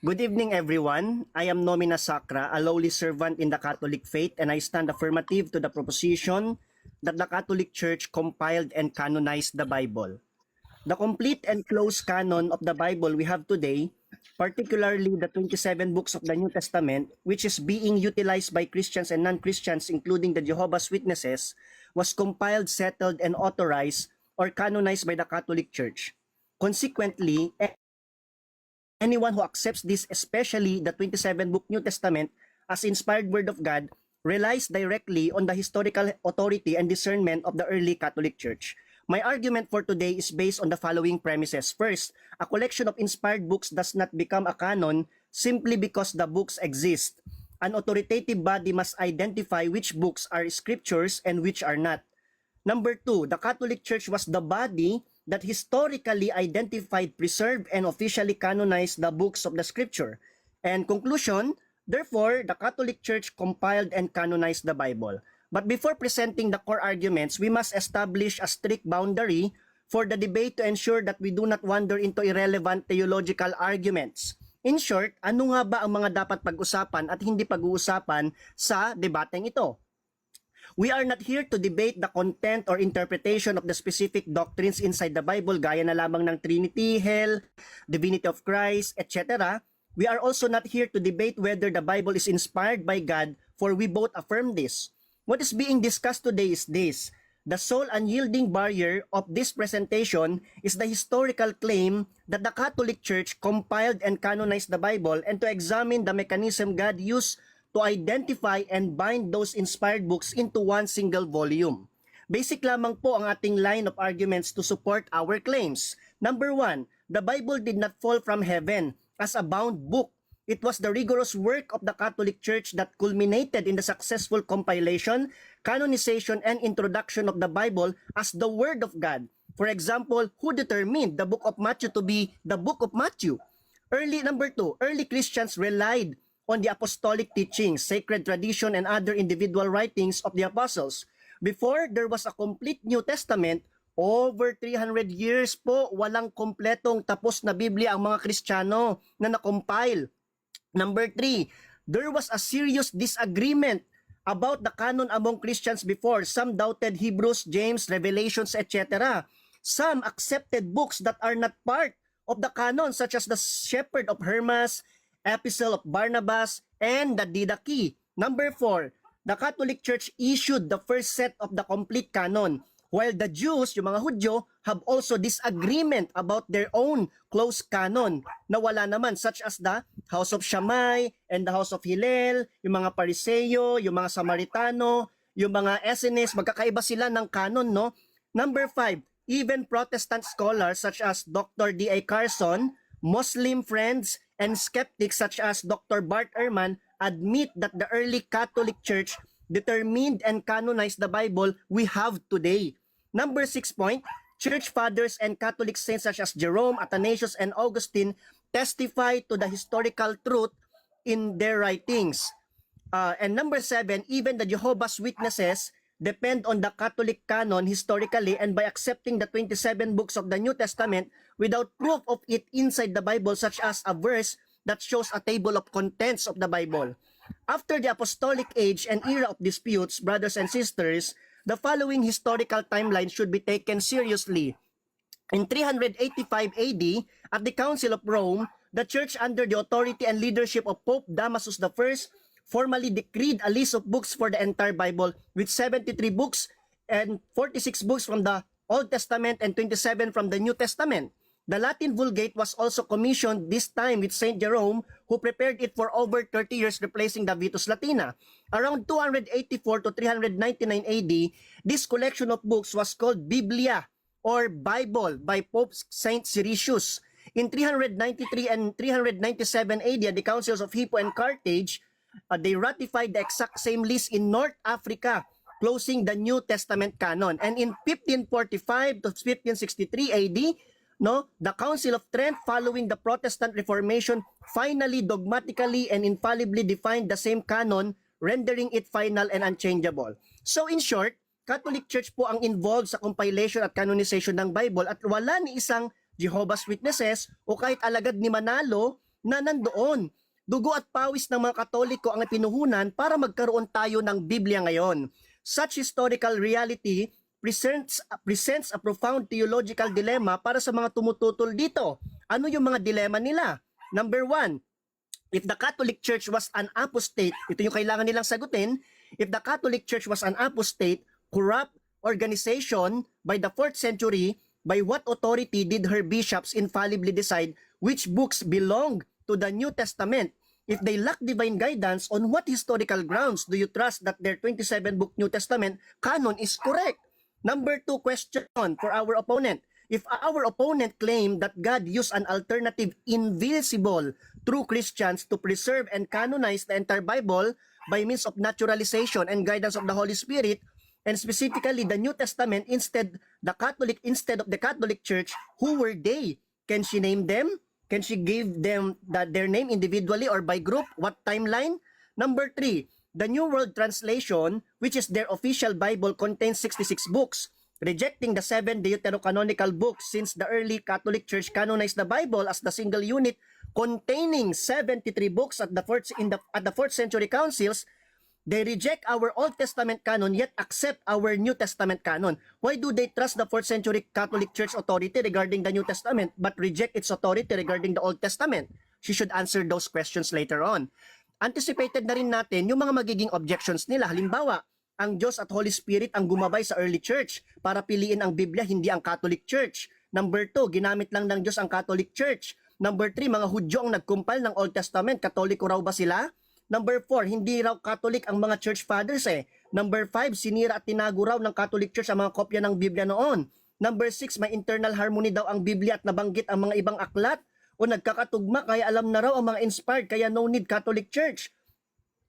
Good evening, everyone. I am Nomina Sacra, a lowly servant in the Catholic faith, and I stand affirmative to the proposition that the Catholic Church compiled and canonized the Bible. The complete and close canon of the Bible we have today, particularly the 27 books of the New Testament, which is being utilized by Christians and non-Christians, including the Jehovah's Witnesses, was compiled, settled, and authorized or canonized by the Catholic Church. Consequently, anyone who accepts this, especially the 27-book New Testament, as inspired Word of God, relies directly on the historical authority and discernment of the early Catholic Church. My argument for today is based on the following premises. First, a collection of inspired books does not become a canon simply because the books exist. An authoritative body must identify which books are scriptures and which are not. Number two, the Catholic Church was the body that historically identified, preserved, and officially canonized the books of the Scripture. And conclusion, therefore, the Catholic Church compiled and canonized the Bible. But before presenting the core arguments, we must establish a strict boundary for the debate to ensure that we do not wander into irrelevant theological arguments. In short, ano nga ba ang mga dapat pag-usapan at hindi pag-uusapan sa debateng ito? We are not here to debate the content or interpretation of the specific doctrines inside the Bible, gaya na lamang ng Trinity, Hell, Divinity of Christ, etc. We are also not here to debate whether the Bible is inspired by God, for we both affirm this. What is being discussed today is this. The sole unyielding barrier of this presentation is the historical claim that the Catholic Church compiled and canonized the Bible, and to examine the mechanism God used to identify and bind those inspired books into one single volume. Basic lamang po ang ating line of arguments to support our claims. Number one, the Bible did not fall from heaven as a bound book. It was the rigorous work of the Catholic Church that culminated in the successful compilation, canonization, and introduction of the Bible as the Word of God. For example, who determined the book of Matthew to be the book of Matthew? Number two, early Christians relied on the apostolic teachings, sacred tradition, and other individual writings of the apostles. Before there was a complete New Testament, over 300 years po, walang kompletong tapos na Biblia ang mga Kristiyano na nakompile. Number three, there was a serious disagreement about the canon among Christians before. Some doubted Hebrews, James, Revelations, etc. Some accepted books that are not part of the canon, such as the Shepherd of Hermas, Epistle of Barnabas, and the Didache. Number four, the Catholic Church issued the first set of the complete canon, while the Jews, yung mga Hudyo, have also disagreement about their own close canon na wala naman, such as the House of Shammai and the House of Hillel, yung mga Pariseo, yung mga Samaritano, yung mga Essenes, magkakaiba sila ng canon, no? Number five, even Protestant scholars such as Dr. D.A. Carson, Muslim friends, and skeptics such as Dr. Bart Ehrman admit that the early Catholic Church determined and canonized the Bible we have today. Number 6 point, church fathers and Catholic saints such as Jerome, Athanasius, and Augustine testify to the historical truth in their writings. And number 7, even the Jehovah's Witnesses depend on the Catholic canon historically, and by accepting the 27 books of the New Testament without proof of it inside the Bible, such as a verse that shows a table of contents of the Bible. After the apostolic age and era of disputes, brothers and sisters, the following historical timeline should be taken seriously. In 385 AD, at the Council of Rome, the Church under the authority and leadership of Pope Damasus I formally decreed a list of books for the entire Bible, with 73 books and 46 books from the Old Testament and 27 from the New Testament. The Latin Vulgate was also commissioned, this time with Saint Jerome, who prepared it for over 30 years, replacing the Vitus Latina. Around 284 to 399 AD, this collection of books was called Biblia or Bible by Pope Saint Siricius. In 393 and 397 AD, at the councils of Hippo and Carthage, they ratified the exact same list in North Africa, closing the New Testament canon. And in 1545 to 1563 AD, the Council of Trent, following the Protestant Reformation, finally dogmatically and infallibly defined the same canon, rendering it final and unchangeable. So in short, Catholic Church po ang involved sa compilation at canonization ng Bible, at wala ni isang Jehovah's Witnesses o kahit alagad ni Manalo na nandoon. Dugo at pawis ng mga Katoliko ang pinuhunan para magkaroon tayo ng Biblia ngayon. Such historical reality presents a profound theological dilemma para sa mga tumututol dito. Ano yung mga dilema nila? Number one, if the Catholic Church was an apostate, ito yung kailangan nilang sagutin, if the Catholic Church was an apostate, corrupt organization by the 4th century, by what authority did her bishops infallibly decide which books belong to the New Testament? If they lack divine guidance, on what historical grounds do you trust that their 27-book New Testament canon is correct? Number 2 question for our opponent. If our opponent claimed that God used an alternative invisible through Christians to preserve and canonize the entire Bible by means of naturalization and guidance of the Holy Spirit, and specifically the New Testament instead of the Catholic Church, who were they? Can she name them? Can she give them their name individually or by group? What timeline? Number 3, the New World Translation, which is their official Bible, contains 66 books, rejecting the 7 deuterocanonical books, since the early Catholic Church canonized the Bible as the single unit containing 73 books at the 4th century councils. They reject our Old Testament canon yet accept our New Testament canon. Why do they trust the 4th century Catholic Church authority regarding the New Testament but reject its authority regarding the Old Testament? She should answer those questions later on. Anticipated na rin natin yung mga magiging objections nila. Halimbawa, ang Diyos at Holy Spirit ang gumabay sa early church para piliin ang Biblia, hindi ang Catholic Church. Number 2, ginamit lang ng Diyos ang Catholic Church. Number 3, mga Hudyo ang nag-compile ng Old Testament. Katoliko raw ba sila? Number 4, hindi raw Catholic ang mga church fathers eh. Number 5, sinira at tinago raw ng Catholic Church ang mga kopya ng Biblia noon. Number 6, may internal harmony daw ang Biblia at nabanggit ang mga ibang aklat o nagkakatugma kaya alam na raw ang mga inspired kaya no need Catholic Church.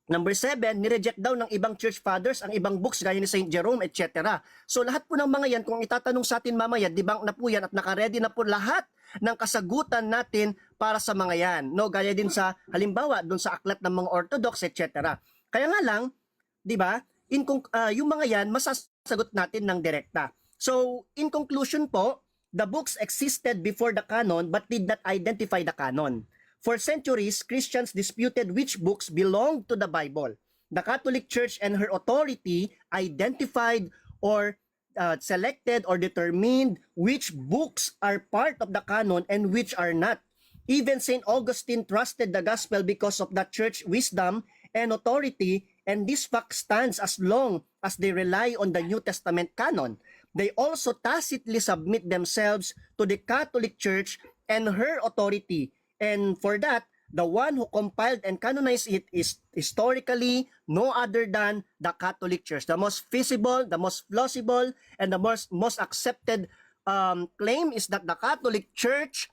Number 7, nireject daw ng ibang church fathers ang ibang books gaya ni St. Jerome, etc. So lahat po ng mga yan, kung itatanong sa atin mamaya, debunk na po yan at nakaredy na po lahat ng kasagutan natin para sa mga yan. No, gaya din sa halimbawa doon sa aklat ng mga Orthodox, etc. Kaya nga lang, 'di ba? Yung mga yan masasagot natin ng direkta. So, in conclusion po, the books existed before the canon but did not identify the canon. For centuries, Christians disputed which books belonged to the Bible. The Catholic Church and her authority identified or selected or determined which books are part of the canon and which are not. Even St. Augustine trusted the gospel because of the church wisdom and authority, and this fact stands as long as they rely on the New Testament canon. They also tacitly submit themselves to the Catholic Church and her authority. And for that, the one who compiled and canonized it is historically no other than the Catholic Church. The most feasible, the most plausible, and the most accepted claim is that the Catholic Church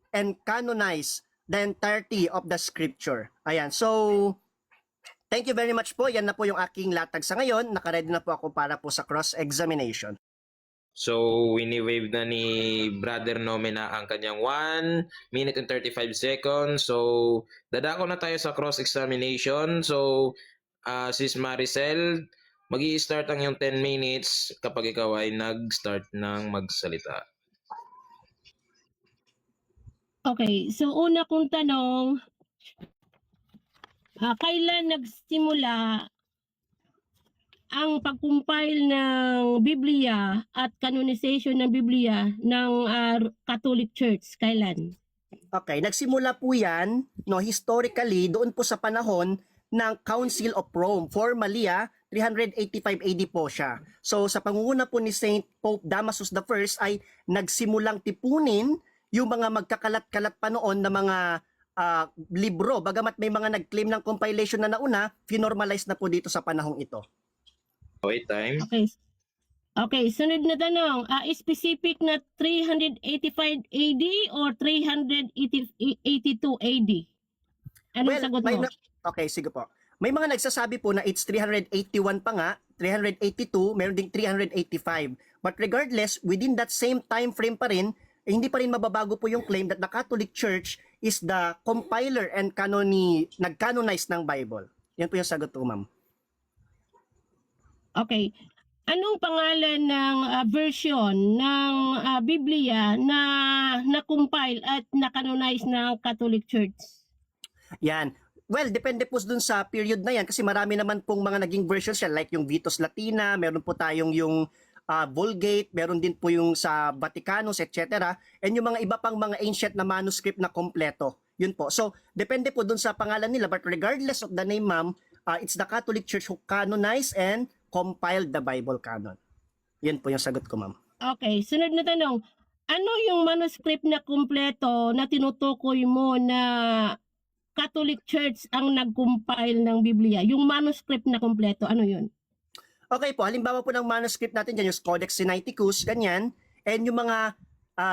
and canonize the entirety of the Scripture. Ayan, so thank you very much po. Yan na po yung aking latag sa ngayon. Nakaready na po ako para po sa cross-examination. So, wini-wave na ni Brother Nomena ang kanyang 1 minute and 35 seconds. So, dadako na tayo sa cross-examination. So, Sis Maricel, magi-start ang yung 10 minutes kapag ikaw ay nag-start ng magsalita. Okay, so una kong tanong, kailan nagsimula ang pag-compile ng Biblia at canonization ng Biblia ng Catholic Church? Kailan? Okay, nagsimula po yan, no, historically, doon po sa panahon ng Council of Rome. Formally, 385 AD po siya. So, sa pangunguna po ni Saint Pope Damasus I ay nagsimulang tipunin yung mga magkakalat-kalat pa noon na mga libro. Bagamat may mga nag-claim ng compilation na nauna, finormalize na po dito sa panahong ito. Wait, time. Okay, sunod na tanong. Specific na 385 AD or 382 AD? Anong sagot mo? Okay, sige po. May mga nagsasabi po na it's 381 pa nga, 382, meron ding 385. But regardless, within that same time frame pa rin, hindi pa rin mababago po yung claim that the Catholic Church is the compiler and nag-canonize ng Bible. Yan po yung sagot po, ma'am. Okay. Anong pangalan ng version ng Biblia na na-compile at na-canonize ng Catholic Church? Yan. Well, depende po dun sa period na yan kasi marami naman pong mga naging versions yan like yung Vitus Latina, meron po tayong yung Vulgate, meron din po yung sa Vaticanus, etc. And yung mga iba pang mga ancient na manuscript na kompleto. Yun po. So, depende po dun sa pangalan nila. But regardless of the name, ma'am, it's the Catholic Church who canonized and compiled the Bible canon. Yun po yung sagot ko, ma'am. Okay, sunod na tanong. Ano yung manuscript na kumpleto na tinutukoy mo na Catholic Church ang nag-compile ng Biblia? Yung manuscript na kumpleto, ano yun? Okay po, halimbawa po ng manuscript natin dyan, yung Codex Sinaiticus, ganyan. And yung mga,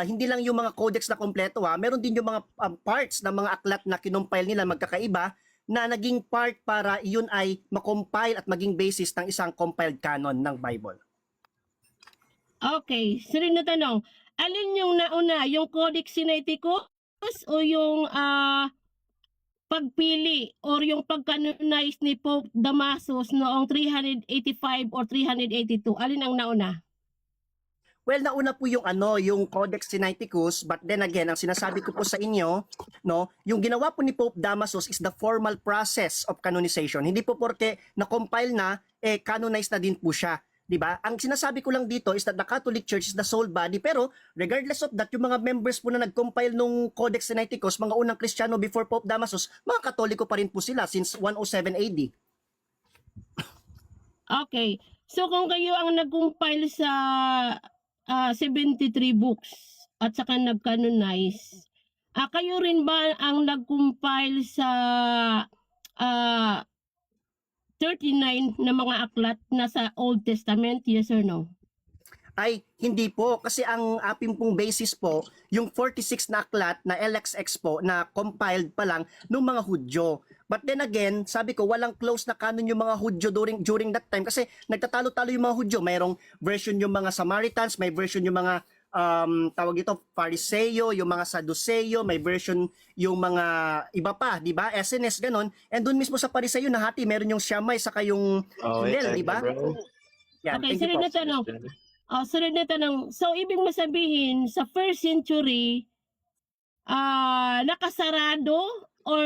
hindi lang yung mga codex na kompleto meron din yung mga parts ng mga aklat na kinumpile nila magkakaiba na naging part para yun ay makompile at maging basis ng isang compiled canon ng Bible. Okay, sunod na tanong. Alin yung nauna, yung Codex Sinaiticus o yung pagpili or yung pag-canonize ni Pope Damasus noong 385 or 382? Alin ang nauna? Well, nauna po yung yung Codex Sinaiticus, but then again, ang sinasabi ko po sa inyo, no, yung ginawa po ni Pope Damasus is the formal process of canonization. Hindi po porke na-compile na, canonize na din po siya. 'Di ba? Ang sinasabi ko lang dito is that the Catholic Church is the sole body, pero regardless of that, yung mga members po na nag-compile nung Codex Sinaiticus, mga unang Kristiyano before Pope Damasus, mga Katoliko pa rin po sila since 107 AD. Okay. So kung kayo ang nag-compile sa 73 books at saka nag-canonize, kayo rin ba ang nag-compile sa 39 na mga aklat na sa Old Testament? Yes or no? Ay, hindi po. Kasi ang aping pong basis po, yung 46 na aklat na LXX po na compiled pa lang ng mga Hudyo. But then again, sabi ko, walang close na canon yung mga Hudyo during that time kasi nagtatalo-talo yung mga Hudyo. Mayroong version yung mga Samaritans, may version yung mga tawag ito, Pariseo, yung mga Sadduceo, may version yung mga iba pa, di ba? SNS, ganon. And doon mismo sa Pariseo, nahati, meron yung Shammai, saka yung Hillel, di ba? Yeah, Okay, thank you sunod po. na tanong. Sunod na tanong. So, ibig mo sabihin, sa first century, nakasarado or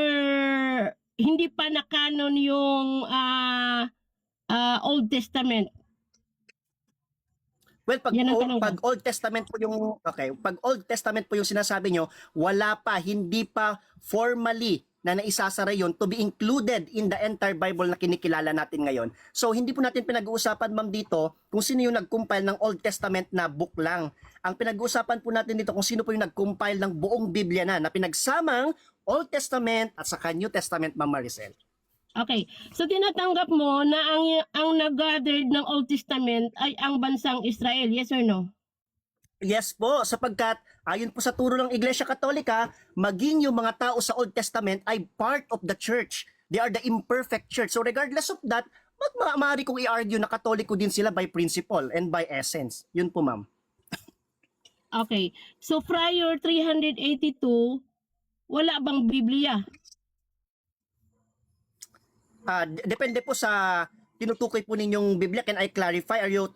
hindi pa na-canon yung Old Testament? Well, Yan ang tanong ko. pag Old Testament po yung pag Old Testament po yung sinasabi nyo, wala pa, hindi pa formally na naisasara yon to be included in the entire Bible na kinikilala natin ngayon. So, hindi po natin pinag-uusapan, ma'am, dito kung sino yung nag-compile ng Old Testament na book lang. Ang pinag-uusapan po natin dito kung sino po yung nag-compile ng buong Biblia na pinagsamang Old Testament at saka New Testament, Ma'am Maricel. Okay. So, tinatanggap mo na ang nag-gathered ng Old Testament ay ang bansang Israel. Yes or no? Yes po, sapagkat ayon po sa turo ng Iglesia Katolika, maging yung mga tao sa Old Testament ay part of the church. They are the imperfect church. So regardless of that, maaari kong i-argue na Katoliko din sila by principle and by essence. Yun po, ma'am. Okay. So, prior 382, wala bang Biblia? Depende po sa tinutukoy po ninyong Biblia. Can I clarify? Are you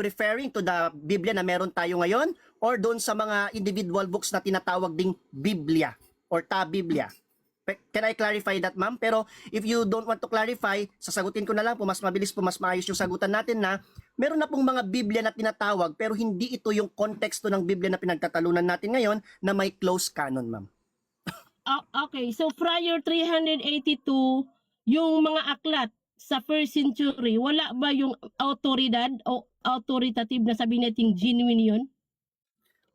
referring to the Biblia na meron tayo ngayon or doon sa mga individual books na tinatawag ding Biblia or ta-Biblia? Can I clarify that, ma'am? Pero if you don't want to clarify, sasagutin ko na lang po, mas mabilis po, mas maayos yung sagutan natin na meron na pong mga Biblia na tinatawag pero hindi ito yung konteksto ng Biblia na pinagtatalunan natin ngayon na may close canon, ma'am. Okay. So, prior 382, yung mga aklat sa first century, wala ba yung autoridad o authoritative na sabihin natin genuine yun?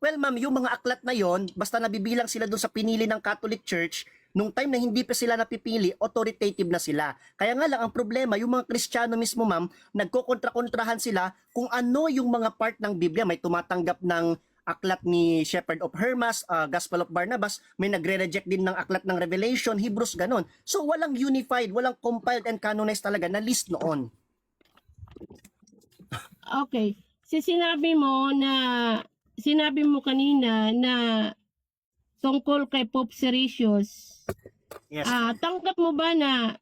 Well, ma'am, yung mga aklat na yon, basta nabibilang sila doon sa pinili ng Catholic Church, nung time na hindi pa sila napipili, authoritative na sila. Kaya nga lang, ang problema, yung mga Kristiyano mismo, ma'am, nagkokontra-kontrahan sila kung ano yung mga part ng Biblia. May tumatanggap ng aklat ni Shepherd of Hermas, Gospel of Barnabas, may nagre-reject din ng aklat ng Revelation, Hebrews, ganon. So, walang unified, walang compiled and canonized talaga na list noon. Okay. Sinabi mo kanina na tungkol kay Pope Siricius. Yes. Tanggap mo ba na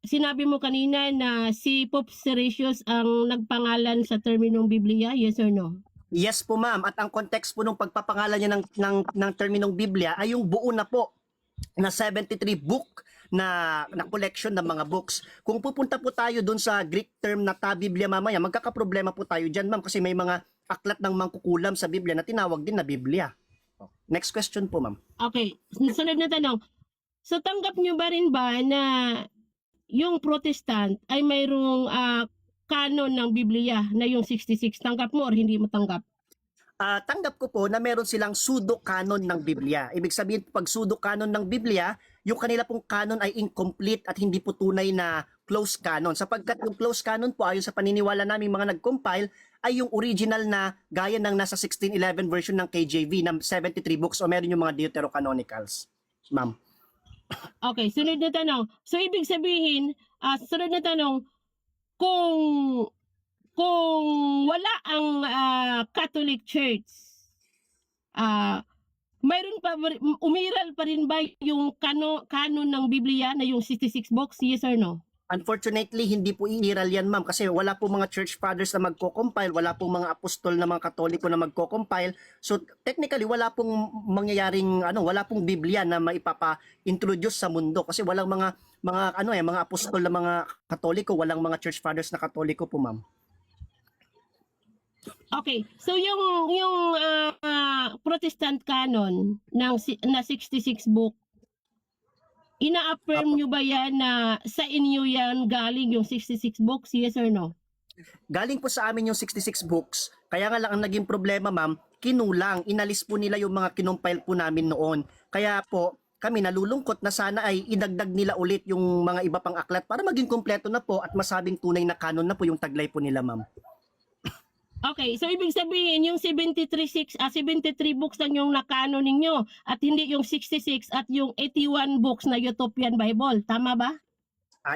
sinabi mo kanina na si Pope Siricius ang nagpangalan sa terminong Biblia, yes or no? Yes po ma'am, at ang context po ng pagpapangalan niya ng terminong Biblia ay yung buo na po na 73 book na collection ng mga books. Kung pupunta po tayo doon sa Greek term na ta Biblia mamaya, magkakaproblema po tayo dyan ma'am kasi may mga aklat ng mangkukulam sa Biblia na tinawag din na Biblia. Next question po ma'am. Okay, sunod na tanong. So tanggap nyo ba rin ba na yung Protestant ay mayroong canon ng Biblia na yung 66? Tanggap mo or hindi mo tanggap? Tanggap ko po na meron silang pseudo-canon ng Biblia. Ibig sabihin, pag pseudo-canon ng Biblia, yung kanila pong canon ay incomplete at hindi po tunay na close canon. Sapagkat yung close canon po, ayon sa paniniwala naming mga nag-compile, ay yung original na gaya ng nasa 1611 version ng KJV ng 73 books o meron yung mga Deuterocanonicals. Ma'am. Okay, sunod na tanong. So ibig sabihin, sunod na tanong, kung wala ang Catholic Church, mayroon pa umiral pa rin ba yung canon ng Biblia na yung 66 books, yes or no? Unfortunately, hindi po iiral yan ma'am kasi wala po mga church fathers na magko-compile, wala po mga apostol na mga katoliko na magko-compile. So technically wala pong mangyayaring wala pong Biblia na maipapa-introduce sa mundo kasi walang mga apostol na mga katoliko, walang mga church fathers na katoliko po ma'am. Okay, so yung Protestant canon na 66 book, ina-affirm nyo ba yan na sa inyo yan galing yung 66 books, yes or no? Galing po sa amin yung 66 books. Kaya nga lang ang naging problema ma'am, kinulang, inalis po nila yung mga kinumpile po namin noon. Kaya po kami nalulungkot na sana ay idagdag nila ulit yung mga iba pang aklat para maging kompleto na po at masabing tunay na canon na po yung taglay po nila ma'am. Okay, so ibig sabihin yung 73 books lang yung nakano ninyo at hindi yung 66 at yung 81 books na Utopian Bible. Tama ba?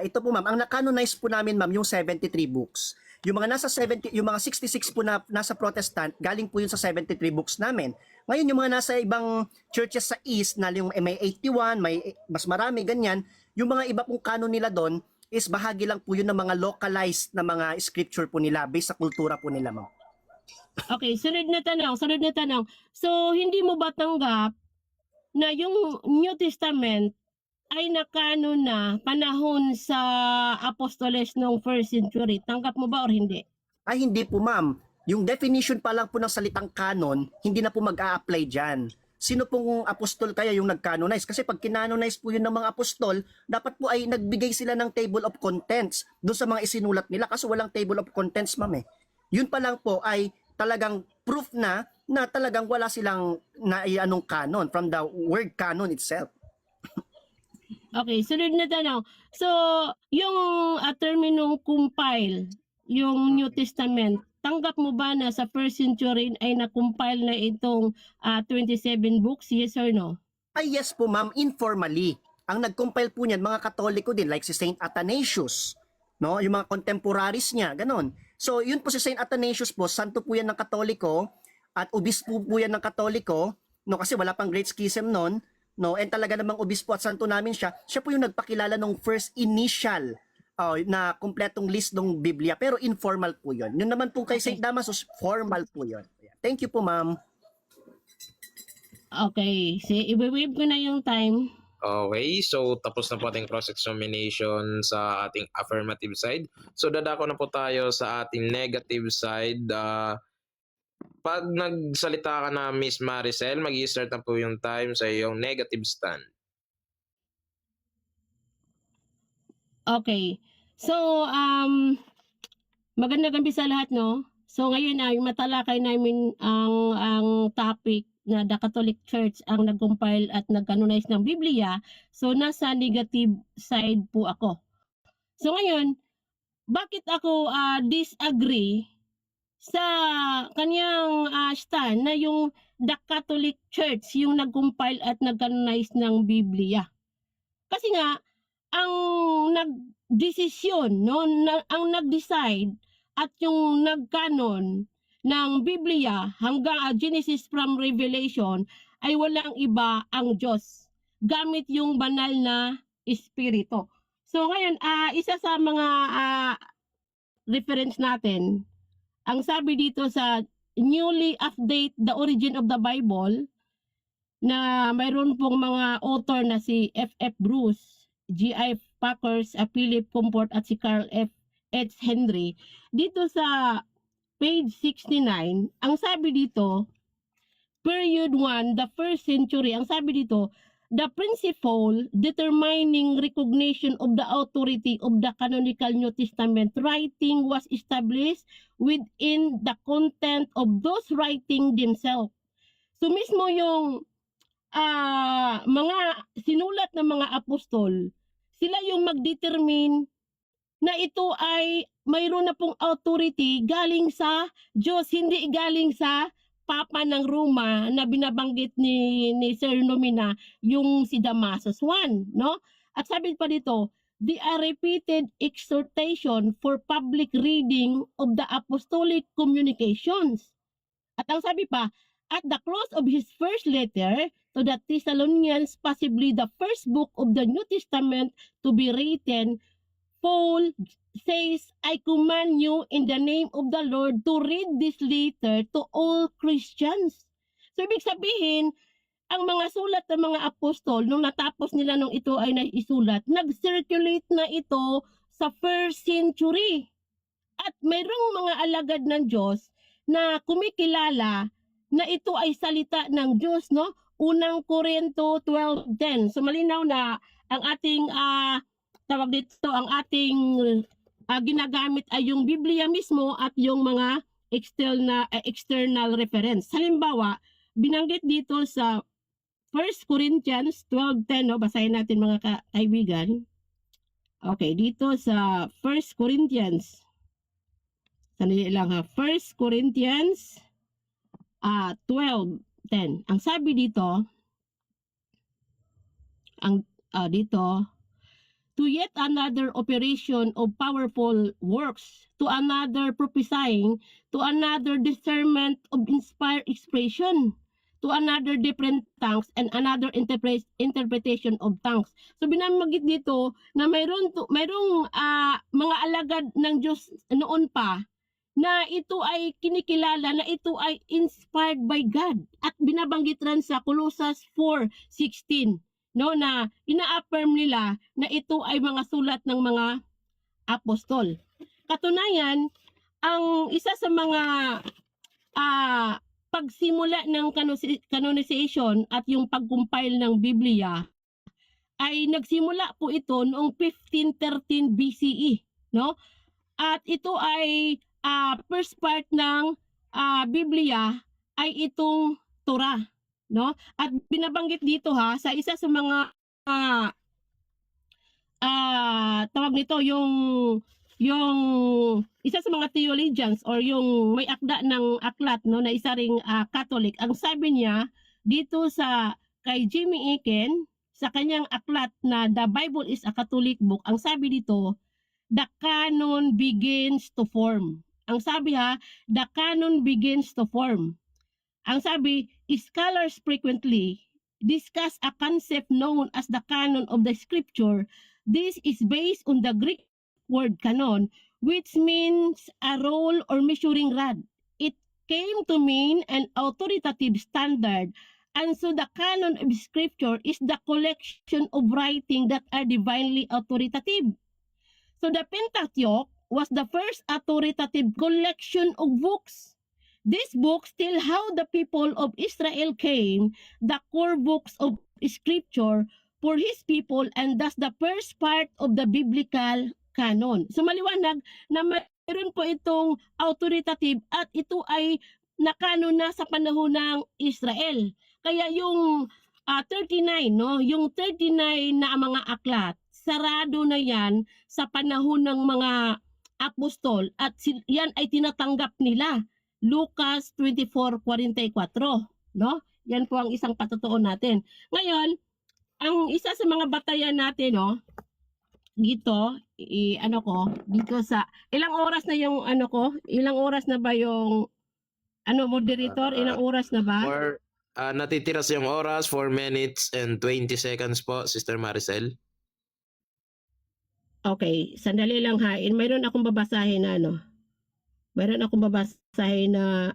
Ito po ma'am, ang na-canonize po namin ma'am yung 73 books. Yung mga 66 po na nasa Protestant, galing po yun sa 73 books namin. Ngayon yung mga nasa ibang churches sa East na yung may 81, may mas marami ganyan, yung mga iba pong canon nila doon is bahagi lang po yun ng mga localized na mga scripture po nila based sa kultura po nila ma'am. Okay, sunod na tanong. So hindi mo ba tanggap na yung New Testament ay nakano na panahon sa Apostoles noong 1st century? Tanggap mo ba or hindi? Ay hindi po ma'am. Yung definition pa lang po ng salitang canon, hindi na po mag-a-apply dyan. Sino pong apostol kaya yung nag-canonize? Kasi pag kinanonize po yun ng mga apostol, dapat po ay nagbigay sila ng table of contents doon sa mga isinulat nila kasi walang table of contents ma'am eh. Yun pa lang po ay talagang proof na talagang wala silang naianong canon from the word canon itself. Okay, sunod na tanong. So, yung terminong compile, yung New Testament, tanggap mo ba na sa 1st century ay na-compile na itong 27 books, yes or no? Ay yes po ma'am, informally. Ang nag-compile po niyan, mga Katoliko din, like si Saint Athanasius, no? Yung mga contemporaries niya, ganon. So yun po si Saint Athanasius po, santo po yan ng Katoliko, at obispo po yan ng Katoliko, no? Kasi wala pang Great Schism noon, no? And talaga namang obispo at santo namin siya po yung nagpakilala ng first initial na kumpletong list ng Biblia, pero informal po yun. Yun naman po kay Saint Damasus, formal po yun. Thank you po ma'am. Okay, i-wave ko na yung time. Okay, so tapos na po ating cross-examination sa ating affirmative side. So dadako na po tayo sa ating negative side. Pag nagsalita ka na Miss Maricel, mag-i-start na po yung time sa iyong negative stand. Okay. So, magandang gabi sa lahat, no? So, ngayon ay matalakay namin ang topic na the Catholic Church ang nag-compile at nag-canonize ng Biblia. So, nasa negative side po ako. So, ngayon, bakit ako disagree sa kanyang stand na yung the Catholic Church yung nag-compile at nag-canonize ng Biblia? Kasi nga, ang nagdesisyon, no, ang nag-decide at yung nag-canon ng Biblia hanggang Genesis from Revelation ay walang iba ang Diyos gamit yung banal na espiritu. So ngayon, isa sa mga reference natin, ang sabi dito sa newly update the origin of the Bible, na mayroon pong mga author na si F.F. Bruce, G.I. Packers, Philip Comfort at si Carl F. H. Henry. Dito sa page 69, ang sabi dito, period 1, the first century, ang sabi dito, the principle determining recognition of the authority of the canonical New Testament writing was established within the content of those writing themselves. So mismo yung mga sinulat ng mga apostol, sila yung mag-determine na ito ay mayroon na pong authority galing sa Diyos, hindi galing sa Papa ng Roma na binabanggit ni Sir Nomina, yung si Damasus I, no? At sabi pa dito, they are repeated exhortation for public reading of the apostolic communications. At ang sabi pa, at the close of his first letter to the Thessalonians, possibly the first book of the New Testament to be written, Paul says, I command you in the name of the Lord to read this letter to all Christians. So, ibig sabihin, ang mga sulat ng mga apostol, nung natapos nila nung ito ay naisulat, nag-circulate na ito sa first century. At mayroong mga alagad ng Diyos na kumikilala na ito ay salita ng Diyos, no? Unang Korinto 12:10. So malinaw na ang ating tawag dito, ang ating ginagamit ay yung Biblia mismo at yung mga external reference. Halimbawa, binanggit dito sa 1 Corinthians 12:10, no? Basahin natin mga kaibigan. Okay, dito sa 1 Corinthians. Sandali lang ha. 1 Corinthians 12:10. Ang sabi dito, dito, to yet another operation of powerful works, to another prophesying, to another discernment of inspired expression, to another different tongues, and another interpretation of tongues. So binamagit dito na mayroong mga alagad ng Diyos noon pa na ito ay kinikilala na ito ay inspired by God, at binabanggit rin sa Colossus 4:16, no, na ina-affirm nila na ito ay mga sulat ng mga apostol. Katunayan, ang isa sa mga pagsimula ng canonization at yung pag-compile ng Biblia ay nagsimula po ito noong 1513 BCE, no? At ito ay first part ng Biblia ay itong Torah, no? At binabanggit dito ha sa isa sa mga tawag nito yung isa sa mga theologians or yung may akda ng aklat, no, na isa ring Catholic. Ang sabi niya dito sa kay Jimmy Akin sa kanyang aklat na The Bible is a Catholic Book, ang sabi dito, the canon begins to form. Ang sabi ha, the canon begins to form. Ang sabi, scholars frequently discuss a concept known as the canon of the scripture. This is based on the Greek word canon, which means a roll or measuring rod. It came to mean an authoritative standard. And so the canon of scripture is the collection of writings that are divinely authoritative. So the Pentateuch was the first authoritative collection of books. These books tell how the people of Israel came, the core books of scripture for his people, and thus the first part of the biblical canon. So maliwanag na mayroon po itong authoritative at ito ay nakanon na sa panahon ng Israel. Kaya yung 39, no, yung 39 na mga aklat, sarado na yan sa panahon ng mga apostol at yan ay tinatanggap nila. Lucas 24:44, no? Yan po ang isang patutuon natin. Ngayon, ang isa sa mga batayan natin, no, dito, dito sa ilang oras na yung ilang oras na ba yung moderator, ilang oras na ba? Natitira sa yung oras, 4 minutes and 20 seconds po, Sister Maricel. Okay, sandali lang ha. Mayroon akong babasahin na ano. Mayroon akong babasahin na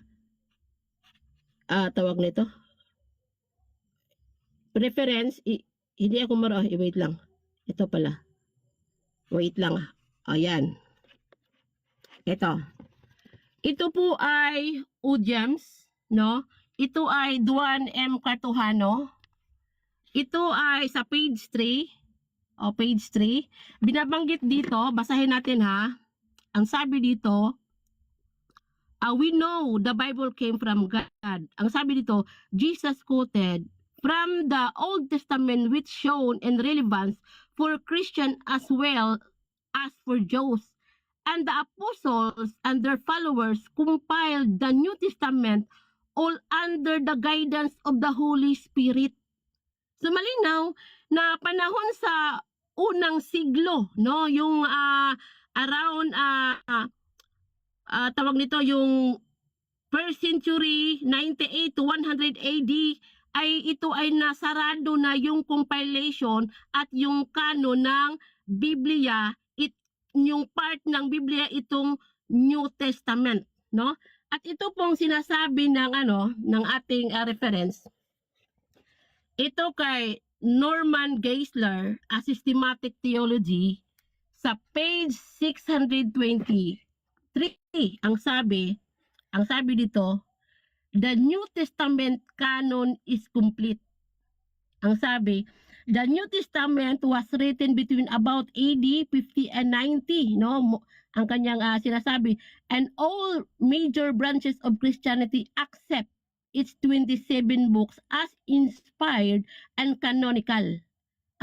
tawag nito. Reference, hindi ako wait lang. Ito pala. Wait lang. Ayan. Ito. Ito po ay Ujames, no? Ito ay Duan M. Cartujano. Ito ay sa page 3. O, page 3. Binabanggit dito, basahin natin ha. Ang sabi dito, we know the Bible came from God. Ang sabi dito, Jesus quoted from the Old Testament which shown in relevance for Christian as well as for Jews. And the apostles and their followers compiled the New Testament all under the guidance of the Holy Spirit. So malinaw na panahon sa unang siglo, no, yung around tawag nito yung 1st century 98 to 100 AD ay ito ay nasarado na yung compilation at yung canon ng Biblia, yung part ng Biblia itong New Testament, no? At ito pong sinasabi ng ng ating reference. Ito kay Norman Geisler, A Systematic Theology, sa page 623. Ang sabi dito, the New Testament canon is complete. Ang sabi, the New Testament was written between about AD 50 and 90, no? Ang kanyang sinasabi, and all major branches of Christianity accept its 27 books as inspired and canonical.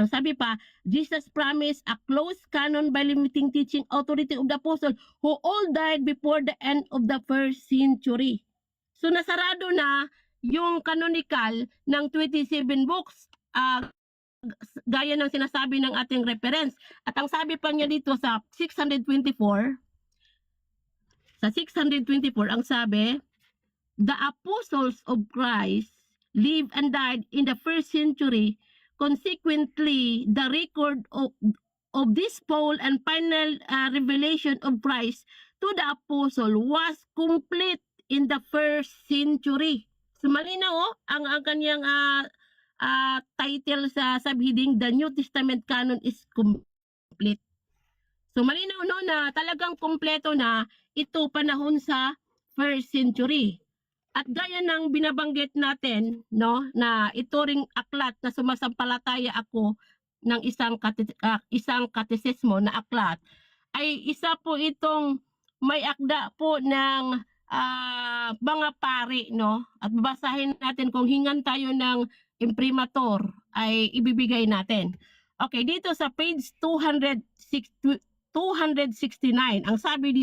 Ang sabi pa, Jesus promised a close canon by limiting teaching authority of the apostle who all died before the end of the 1st century. So nasarado na yung canonical ng 27 books gaya ng sinasabi ng ating reference. At ang sabi pa niya dito sa 624, ang sabi, the apostles of Christ lived and died in the 1st century. Consequently, the record of this full and final revelation of Christ to the apostle was complete in the 1st century. So malinaw ang kanyang title sa subheading, the New Testament canon is complete. So malinaw no na talagang kompleto na ito panahon sa 1st century. At gaya ng binabanggit natin, no, na ito ring aklat na sumasampalataya ako ng isang katesismo na aklat, ay isa po itong may akda po ng mga pari, no? At babasahin natin kung hingan tayo ng imprimatur ay ibibigay natin. Okay, dito sa page 269, ang sabi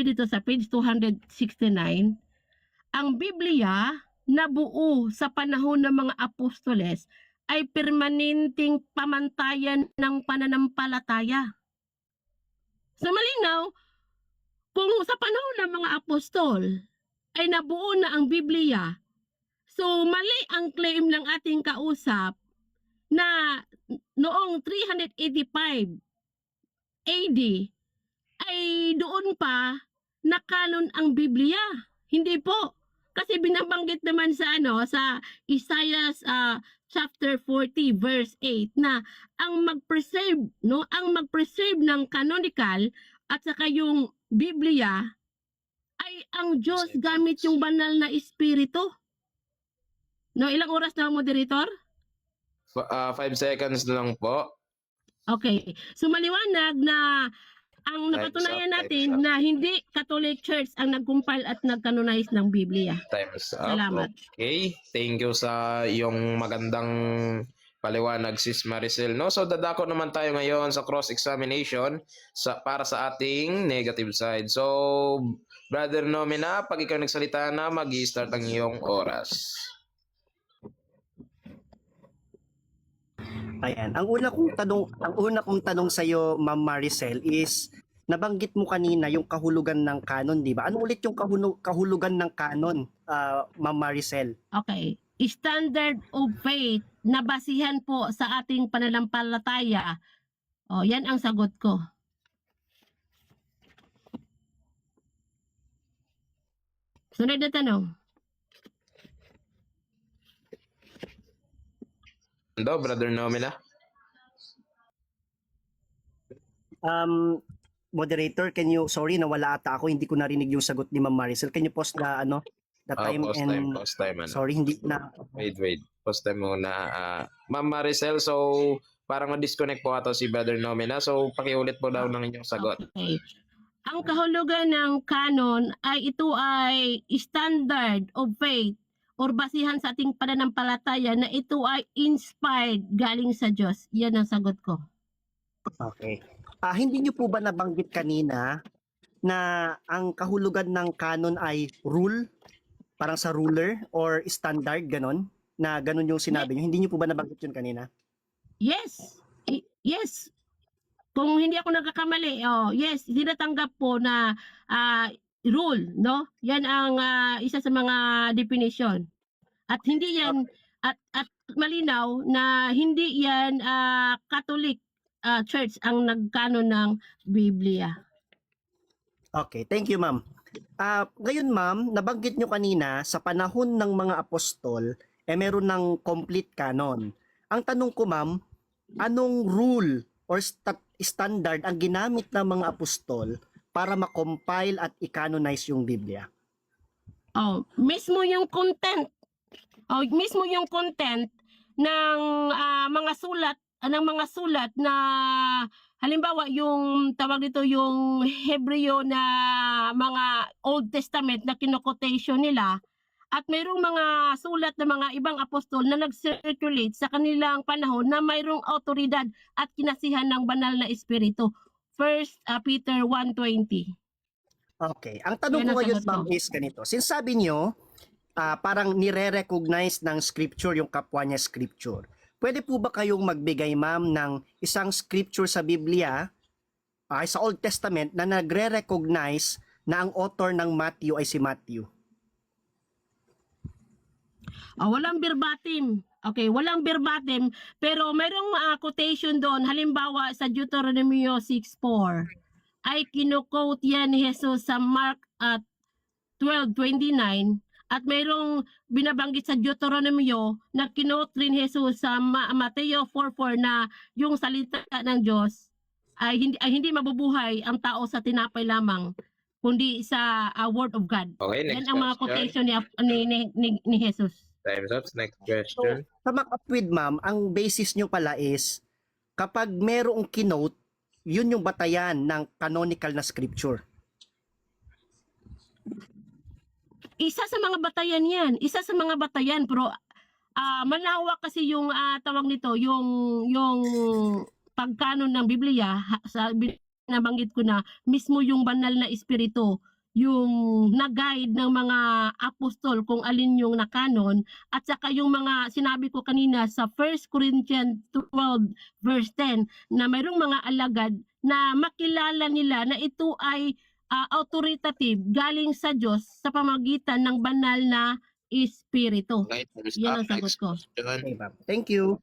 dito sa page 269, ang Biblia na buo sa panahon ng mga apostoles ay permanenteng pamantayan ng pananampalataya. So malinaw, kung sa panahon ng mga apostol ay nabuo na ang Biblia, so mali ang claim ng ating kausap na noong 385 AD ay doon pa na canon ang Biblia. Hindi po. Kasi binabanggit naman sa sa Isaiah chapter 40 verse 8 na ang mag-preserve ng canonical at saka yung Biblia ay ang Diyos gamit yung banal na espiritu. No, ilang oras na moderator? 5 seconds na lang po. Okay. So maliwanag na ang napatunayan natin na hindi Catholic Church ang nag-compile at nag-canonize ng Biblia. Time's up. Salamat. Okay. Thank you sa iyong magandang paliwanag, Sis Maricel. No? So, dadako naman tayo ngayon sa cross-examination para sa ating negative side. So, Brother Nomina, pag ikaw nagsalita na, mag-i-start ang iyong oras. Ayan. Ang una kong tanong sa iyo, Ma'am Maricel, is nabanggit mo kanina yung kahulugan ng canon, di ba? Ano ulit yung kahulugan ng canon, Ma'am Maricel? Okay. Standard of faith na basihan po sa ating pananampalataya O, yan ang sagot ko. Sunod na tanong. Ano, Brother Nomina? Moderator, sorry, nawala ata ako, hindi ko narinig yung sagot ni Ma'am Maricel. Can you pause the time Pause time. Ano. sorry, hindi na. Wait. Pause time muna. Ma'am Maricel, so parang na-disconnect po ato si Brother Nomina. So, pakiulit po daw ng inyong sagot. Okay. Ang kahulugan ng canon ay ito ay standard of faith or basihan sa ating pananampalataya na ito ay inspired galing sa Diyos. Yan ang sagot ko. Okay. Hindi niyo po ba nabanggit kanina na ang kahulugan ng canon ay rule? Parang sa ruler or standard, ganon? Na ganon yung sinabi niyo. Hindi niyo po ba nabanggit yun kanina? Yes. Yes. Kung hindi ako nagkakamali, yes, tinatanggap po na rule, no? Yan ang isa sa mga definition. At hindi yan at malinaw na hindi yan Catholic Church ang nagkanon ng Biblia. Okay, thank you, ma'am. Ngayon, ma'am, nabanggit nyo kanina sa panahon ng mga apostol, meron ng complete canon. Ang tanong ko, ma'am, anong rule or standard ang ginamit ng mga apostol para ma-compile at i-canonize yung Biblia? Mismo yung content. Mismo yung content ng mga sulat na halimbawa yung tawag dito yung Hebreo na mga Old Testament na kino-quotation nila at mayroong mga sulat ng mga ibang apostol na nag-circulate sa kanilang panahon na mayroong autoridad at kinasihan ng banal na espiritu. 1 Peter 1:20. Okay. Ang tanong Yan ko ang ngayon, sagot ma'am, ko. is ganito. Since sabi nyo, parang nire-recognize ng scripture yung kapwa niya scripture. Pwede po ba kayong magbigay, ma'am, ng isang scripture sa Biblia, sa Old Testament, na nagre-recognize na ang author ng Matthew ay si Matthew? Walang verbatim. Okay, walang verbatim. Pero mayroong quotation doon. Halimbawa sa Deuteronomy 6:4 ay kino-quote yan ni Jesus sa Mark 12:29 at mayroong binabanggit sa Deuteronomy na kinote rin Jesus sa Mateo 4:4 na yung salita ng Diyos ay hindi mabubuhay ang tao sa tinapay lamang kundi sa Word of God. Okay, Yan next ang mga question. quotation ni Jesus. Time's up. Next So, question. sa makapwid, ma'am, ang basis nyo pala is kapag merong kinote, yun yung batayan ng canonical na scripture. Isa sa mga batayan yan. Isa sa mga batayan. Pero malawak kasi yung tawag nito, yung pagkanon ng Biblia. Nabanggit ko na mismo yung banal na espiritu yung nag-guide ng mga apostol kung alin yung nakanon at saka yung mga sinabi ko kanina sa 1 Corinthians 12 verse 10 na mayroong mga alagad na makilala nila na ito ay authoritative galing sa Diyos sa pamagitan ng banal na espiritu. Okay, time's Yan up. ang sagot Next ko. question. Okay, ma'am. Thank you.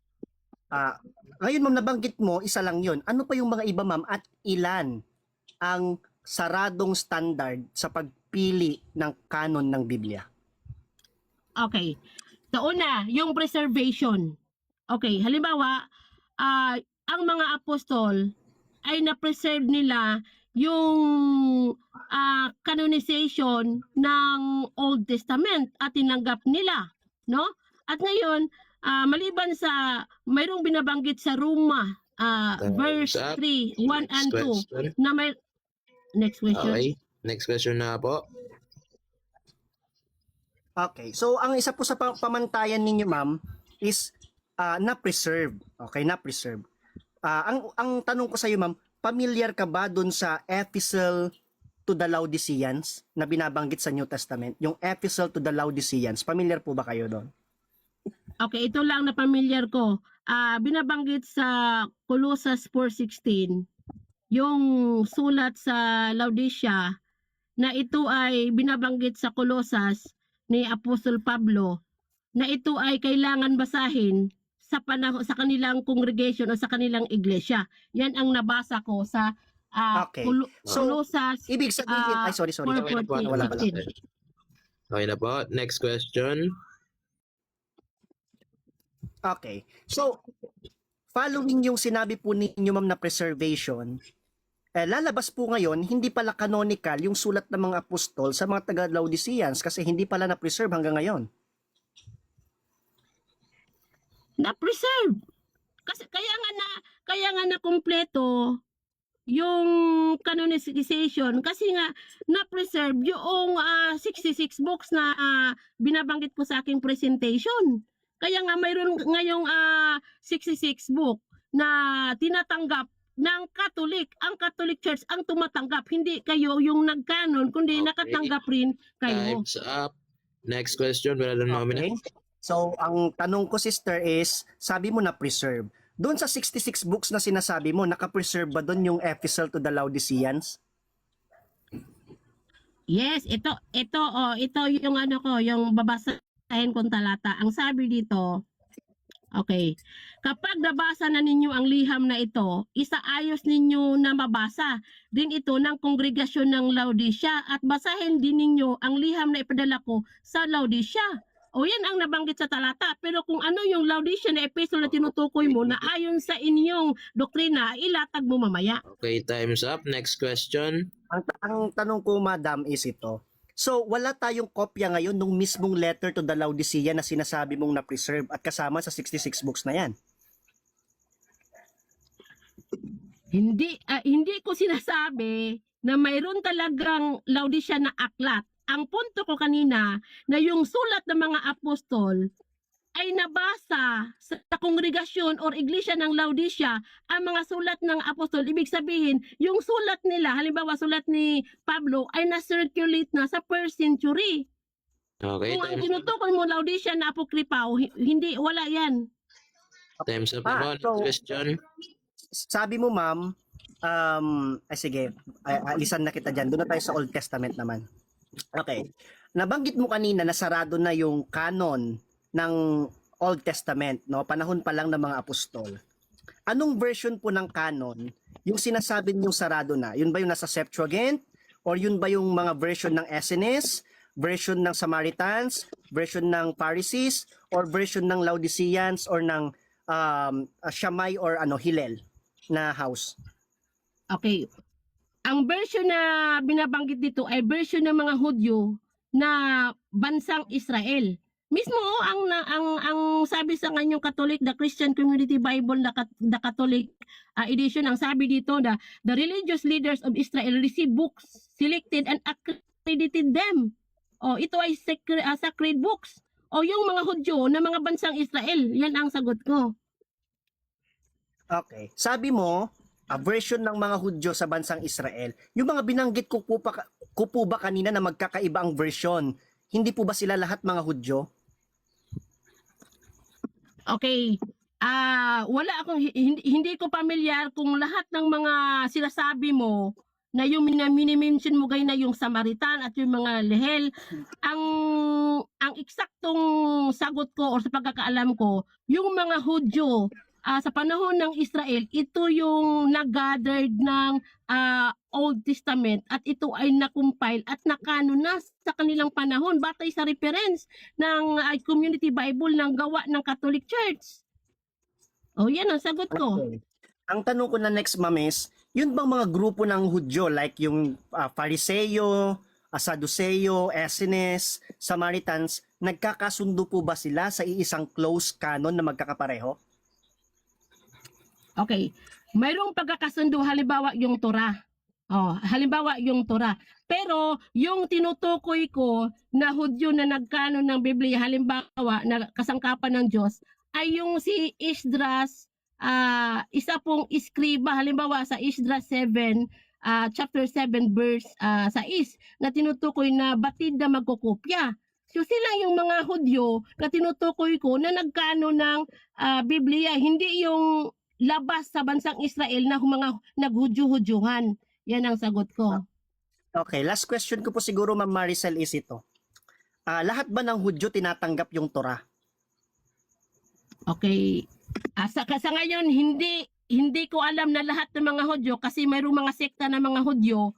Ngayon, ma'am, nabanggit mo, isa lang yun. Ano pa yung mga iba, ma'am, at ilan ang saradong standard sa pagpili ng canon ng Biblia? Okay. So una, yung preservation. Okay, halimbawa, ang mga apostol ay na-preserve nila yung canonization ng Old Testament at tinanggap nila, no? At ngayon, maliban sa mayroong binabanggit sa Roma verse up. 3, 1 and 2 question. na may next question. Okay, next question na po. Okay. So, ang isa po sa pamantayan ninyo, ma'am, is na-preserve. Okay, na-preserve. Ang tanong ko sa iyo, ma'am, familiar ka ba dun sa Epistle to the Laodiceans na binabanggit sa New Testament? Yung Epistle to the Laodiceans, familiar po ba kayo doon? Okay, ito lang na familiar ko. Binabanggit sa Colossus 4:16, yung sulat sa Laodicea na ito ay binabanggit sa Colossus ni Apostol Pablo na ito ay kailangan basahin sa panahon sa kanilang congregation o sa kanilang iglesia. Yan ang nabasa ko sa Okay. So, Colossus ibig sabihin, ay sorry. 4:14. Wala pala. Okay na po. Next question. Okay. So, following yung sinabi po ninyo ma'am na preservation, lalabas po ngayon, hindi pala canonical yung sulat ng mga apostol sa mga taga-Laodiceans kasi hindi pala na-preserve hanggang ngayon. Na-preserve. Kasi kaya nga na kumpleto yung canonization kasi nga na-preserve yung 66 books na binabanggit ko sa aking presentation. Kaya nga mayroon ngayong 66 book na tinatanggap ng Catholic. Ang Catholic Church ang tumatanggap. Hindi kayo yung nagkanon, kundi Okay. nakatanggap rin kayo. Time's up. Next question, Brother Nomina. Okay. So, ang tanong ko sister is, sabi mo na preserve. Doon sa 66 books na sinasabi mo, naka-preserve ba doon yung epistle to the Laodiceans? Yes, ito yung yung babasahin kong talata. Ang sabi dito, okay, kapag nabasa na ninyo ang liham na ito, isaayos ninyo na mabasa din ito ng kongregasyon ng Laodicea at basahin din ninyo ang liham na ipadala ko sa Laodicea. O yan ang nabanggit sa talata. Pero kung ano yung Laodicea na epistle na tinutukoy mo na ayon sa inyong doktrina, ilatag mo mamaya. Okay, time's up. Next question. Ang tanong ko, madam, is ito. So, wala tayong kopya ngayon nung mismong letter to the Laodicea na sinasabi mong na-preserve at kasama sa 66 books na yan. Hindi ko sinasabi na mayroon talagang Laodicea na aklat. Ang punto ko kanina na yung sulat ng mga apostol ay nabasa sa kongregasyon or iglesia ng Laodicea, ang mga sulat ng apostol, ibig sabihin, yung sulat nila, halimbawa sulat ni Pablo, ay na-circulate na sa 1st century. Okay, Kung ang time's up. tinutukoy mo Laodicea na apokripa, hindi, wala yan. Time's up na po. Next so- question. Sabi mo, ma'am, sige, alisan na kita dyan. Doon na tayo sa Old Testament naman. Okay. Nabanggit mo kanina na sarado na yung canon ng Old Testament, no? Panahon pa lang ng mga apostol. Anong version po ng canon yung sinasabi niyong sarado na? Yun ba yung nasa Septuagint? Or yun ba yung mga version ng Essenes? Version ng Samaritans? Version ng Pharisees? Or version ng Laodiceans? Or ng Shammai or Hillel na house? Okay. Ang version na binabanggit dito ay version ng mga Hudyo na bansang Israel. Mismo ang sabi sa kanyang Catholic, the Christian Community Bible, the Catholic edition, ang sabi dito na the religious leaders of Israel receive books, selected and accredited them. O ito ay sacred books. O yung mga Hudyo na mga bansang Israel, yan ang sagot ko. Okay. Sabi mo, a version ng mga Hudyo sa bansang Israel. Yung mga binanggit ko po ba kanina na magkakaiba ang version, hindi po ba sila lahat mga Hudyo? Okay. Wala akong hindi ko pamilyar kung lahat ng mga sinasabi mo na yung mini-mention mo gay na yung Samaritan at yung mga Lehel, ang eksaktong sagot ko o sa pagkakaalam ko, yung mga Hudyo sa panahon ng Israel, ito yung nag-gathered ng Old Testament at ito ay na-compile at nakanon na sa kanilang panahon batay sa reference ng Community Bible ng gawa ng Catholic Church. O yan ang sagot ko. Okay. Ang tanong ko na next, ma'am, is, yun bang mga grupo ng Hudyo like yung Fariseo, Sadduceo, Essenes, Samaritans, nagkakasundo po ba sila sa iisang close canon na magkakapareho? Okay. Mayroong pagkakasundo, halimbawa yung Torah. Halimbawa yung Torah. Pero yung tinutukoy ko na Hudyo na nagkanon ng Biblia, halimbawa na kasangkapan ng Diyos, ay yung si Esdras, isa pong iskriba, halimbawa sa Esdras 7, chapter 7 verse 6, na tinutukoy na batid na magkokopya. So sila yung mga Hudyo na tinutukoy ko na nagkanon ng Biblia, hindi yung labas sa bansang Israel na mga naghudyo-hudyuhan. Yan ang sagot ko. Okay, last question ko po siguro, Ma'am Maricel, is ito. Lahat ba ng Hudyo tinatanggap yung Torah? Okay. Sa ngayon, hindi ko alam na lahat ng mga Hudyo kasi mayroong mga sekta ng mga Hudyo,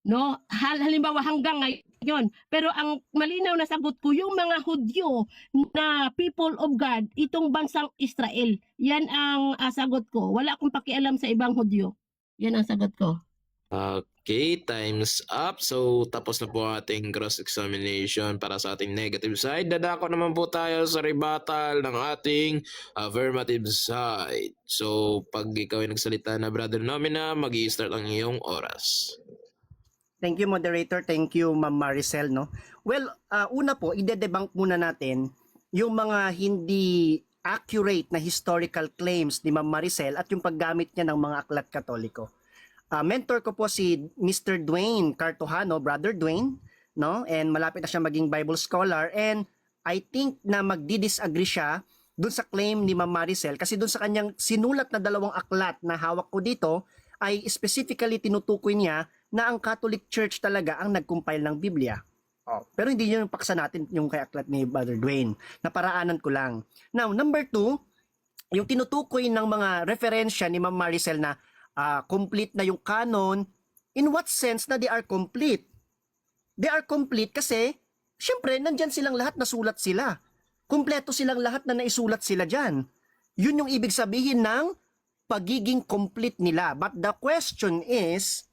no? Halimbawa hanggang ngayon. Pero ang malinaw na sagot ko, yung mga Hudyo na people of God, itong bansang Israel, yan ang sagot ko. Wala akong pakialam sa ibang Hudyo. Yan ang sagot ko. Okay, time's up. So, tapos na po ang ating cross-examination para sa ating negative side. Dadako naman po tayo sa rebuttal ng ating affirmative side. So, pag ikaw ay nagsalita na Brother Nomina, mag-i-start ang iyong oras. Thank you, moderator. Thank you, Ma'am Maricel, no? Well, una po, ide-debunk muna natin yung mga hindi accurate na historical claims ni Ma'am Maricel at yung paggamit niya ng mga aklat katoliko. Mentor ko po si Mr. Dwayne Cartojano, Brother Dwayne, no? And malapit na siya maging Bible scholar, and I think na magdi-disagree siya dun sa claim ni Ma'am Maricel kasi dun sa kanyang sinulat na 2 aklat na hawak ko dito ay specifically tinutukoy niya na ang Catholic Church talaga ang nag-compile ng Biblia. Pero hindi yun yung paksa natin yung kay aklat ni Brother Dwayne. Naparaanan ko lang. Now, number 2, yung tinutukoy ng mga referensya ni Ma'am Maricel na complete na yung canon, in what sense na they are complete? They are complete kasi, syempre, nandyan silang lahat, nasulat sila. Kompleto silang lahat na naisulat sila dyan. Yun yung ibig sabihin ng pagiging complete nila. But the question is,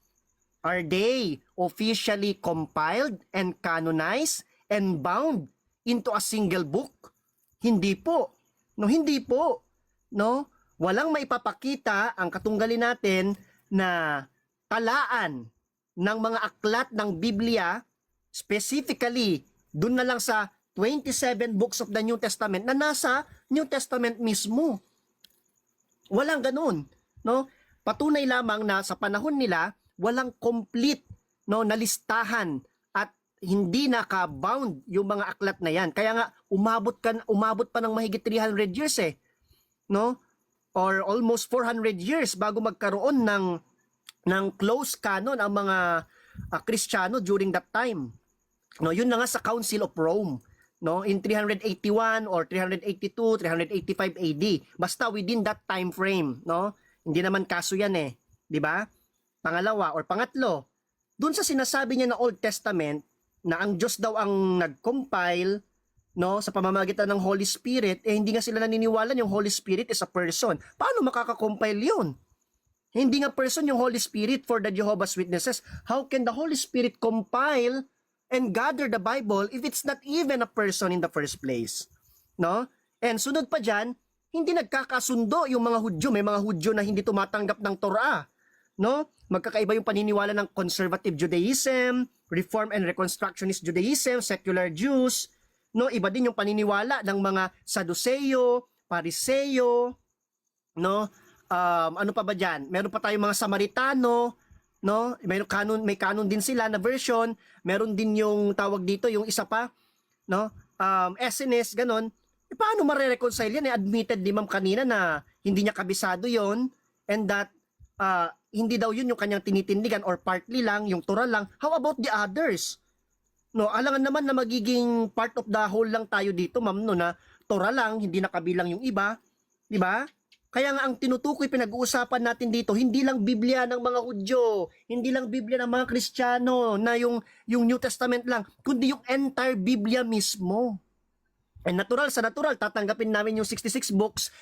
are they officially compiled and canonized and bound into a single book? Hindi po. No, hindi po. No? Walang maipapakita ang katunggali natin na talaan ng mga aklat ng Biblia, specifically dun na lang sa 27 books of the New Testament na nasa New Testament mismo. Walang ganun, no? Patunay lamang na sa panahon nila walang complete, no, na listahan at hindi naka-bound yung mga aklat na yan. Kaya nga umabot pa ng mahigit 300 years no? Or almost 400 years bago magkaroon ng close canon ang mga Kristiyano during that time. No, yun na nga sa Council of Rome, no, in 381 or 382, 385 AD. Basta within that time frame, no? Hindi naman kaso yan 'di ba? Pangalawa or pangatlo, dun sa sinasabi niya na Old Testament na ang Diyos daw ang nag-compile, no, sa pamamagitan ng Holy Spirit, hindi nga sila naniniwala yung Holy Spirit is a person. Paano makaka-compile yun? Hindi nga person yung Holy Spirit for the Jehovah's Witnesses. How can the Holy Spirit compile and gather the Bible if it's not even a person in the first place? No? And sunod pa dyan, hindi nagkakasundo yung mga Hudyo. May mga Hudyo na hindi tumatanggap ng Torah. No? Magkakaiba yung paniniwala ng Conservative Judaism, Reform and Reconstructionist Judaism, Secular Jews. No, iba din yung paniniwala ng mga Saduseo, Pariseo, no? Ano pa ba diyan? Meron pa tayong mga Samaritano, no? May canon din sila na version. Meron din yung tawag dito, yung isa pa, no? SNS, ganon. Paano mare-reconcile yan? Admitted ni Ma'am kanina na hindi niya kabisado yon, and that hindi daw yun yung kanyang tinitindigan or partly lang, yung Torah lang. How about the others? No, alangan naman na magiging part of the whole lang tayo dito, ma'am, no, na Torah lang, hindi nakabilang yung iba, di ba? Kaya nga ang tinutukoy, pinag-uusapan natin dito, hindi lang Biblia ng mga Hudyo, hindi lang Biblia ng mga Kristiyano, na yung New Testament lang, kundi yung entire Biblia mismo. And sa natural, tatanggapin namin yung 66 books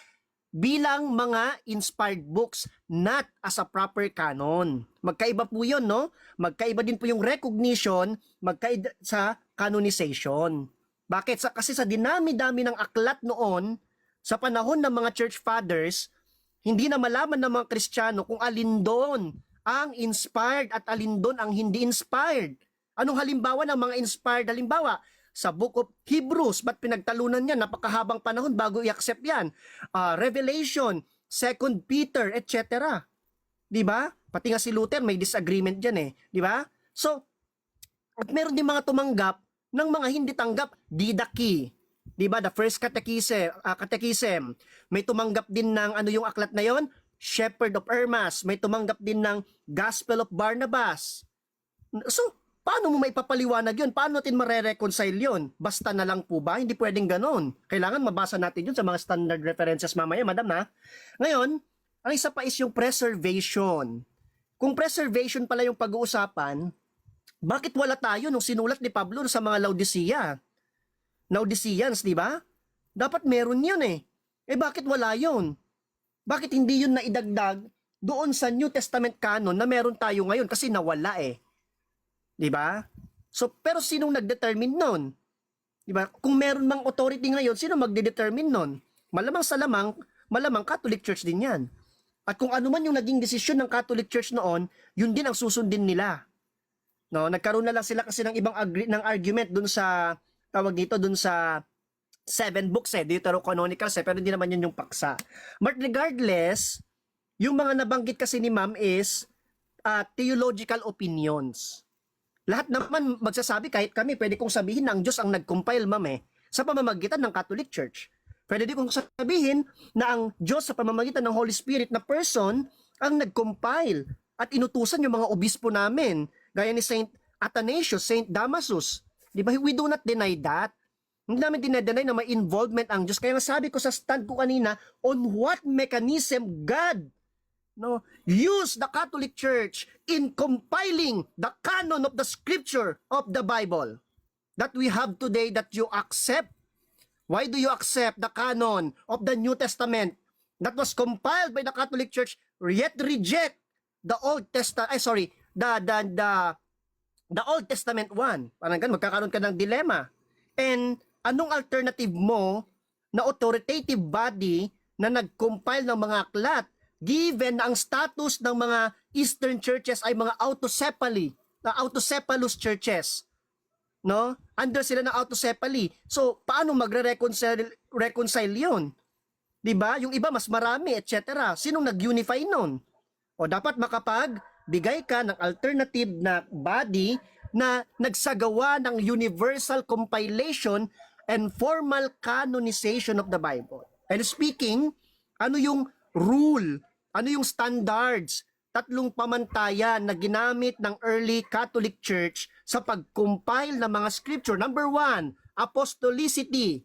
bilang mga inspired books, not as a proper canon. Magkaiba po yun, no? Magkaiba din po yung recognition, magkaiba sa canonization. Bakit? Kasi sa dinami-dami ng aklat noon, sa panahon ng mga church fathers, hindi na malaman ng mga Kristiyano kung alin doon ang inspired at alin doon ang hindi inspired. Anong halimbawa ng mga inspired? Halimbawa, sa Book of Hebrews, ba't pinagtalunan niya? Napakahabang panahon bago i-accept yan. Revelation, 2 Peter, etc. Diba? Pati nga si Luther may disagreement dyan Diba? So, at meron din mga tumanggap ng mga hindi tanggap. Didache, diba? The First Catechism. May tumanggap din ng ano yung aklat na yon? Shepherd of Hermas. May tumanggap din ng Gospel of Barnabas. So, Paano mo maipapaliwanag yun? Paano natin mare-reconcile yun? Basta na lang po ba? Hindi pwedeng ganon. Kailangan mabasa natin yun sa mga standard references mamaya, madam na. Ngayon, ang isa pa is yung preservation. Kung preservation pala yung pag-uusapan, bakit wala tayo nung sinulat ni Pablo sa mga Laodiceans, di ba? Dapat meron yun eh. Eh bakit wala yun? Bakit hindi yun naidagdag doon sa New Testament canon na meron tayo ngayon kasi nawala eh. 'Di ba? So pero sinong nagdetermine noon? 'Di ba? Kung meron mang authority ngayon, sino magde-determine noon? Malamang Catholic Church din 'yan. At kung ano man yung naging desisyon ng Catholic Church noon, yun din ang susundin nila. No, nagkaroon na lang sila kasi ng ibang ng argument doon sa tawag dito doon sa 7 books Deuterocanonical pero hindi naman yun yung paksa. But regardless, yung mga nabanggit kasi ni Ma'am is theological opinions. Lahat naman magsasabi, kahit kami, pwede kong sabihin na ang Diyos ang nag-compile, Ma'am sa pamamagitan ng Catholic Church. Pwede din kong sabihin na ang Diyos sa pamamagitan ng Holy Spirit na person ang nag-compile at inutusan yung mga obispo namin, gaya ni Saint Athanasius, Saint Damasus. Di ba? We do not deny that. Hindi namin dinedeny na may involvement ang Diyos. Kaya nga sabi ko sa stand ko kanina, on what mechanism God use the Catholic Church in compiling the canon of the scripture of the Bible that we have today that you accept. Why do you accept the canon of the New Testament that was compiled by the Catholic Church yet reject the Old Testament, the Old Testament one? Parang ganun, magkakaroon ka ng dilemma. And anong alternative mo na authoritative body na nag-compile ng mga aklat given na ang status ng mga Eastern churches ay mga autocephalous churches? No? Under sila ng autocephaly. So, paano magre-reconcile yun? Diba? Yung iba mas marami, etc. Sinong nag-unify nun? O dapat makapagbigay ka ng alternative na body na nagsagawa ng universal compilation and formal canonization of the Bible. And speaking, ano yung rule? Ano yung standards? 3 pamantayan na ginamit ng early Catholic Church sa pag-compile ng mga scripture. Number 1, apostolicity.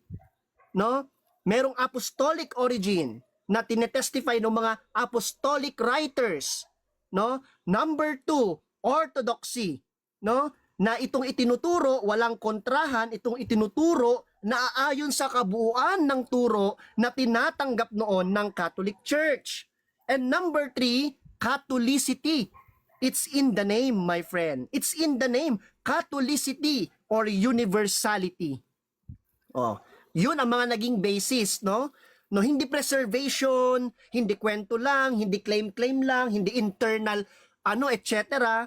No? Merong apostolic origin na tinetestify ng mga apostolic writers. No? Number 2, orthodoxy. No? Na itong itinuturo, walang kontrahan, itong itinuturo na aayon sa kabuuan ng turo na tinatanggap noon ng Catholic Church. And number 3, Catholicity. It's in the name, my friend. It's in the name. Catholicity or universality. Oh, yun ang mga naging basis, no? No, hindi preservation, hindi kwento lang, hindi claim lang, hindi internal etc.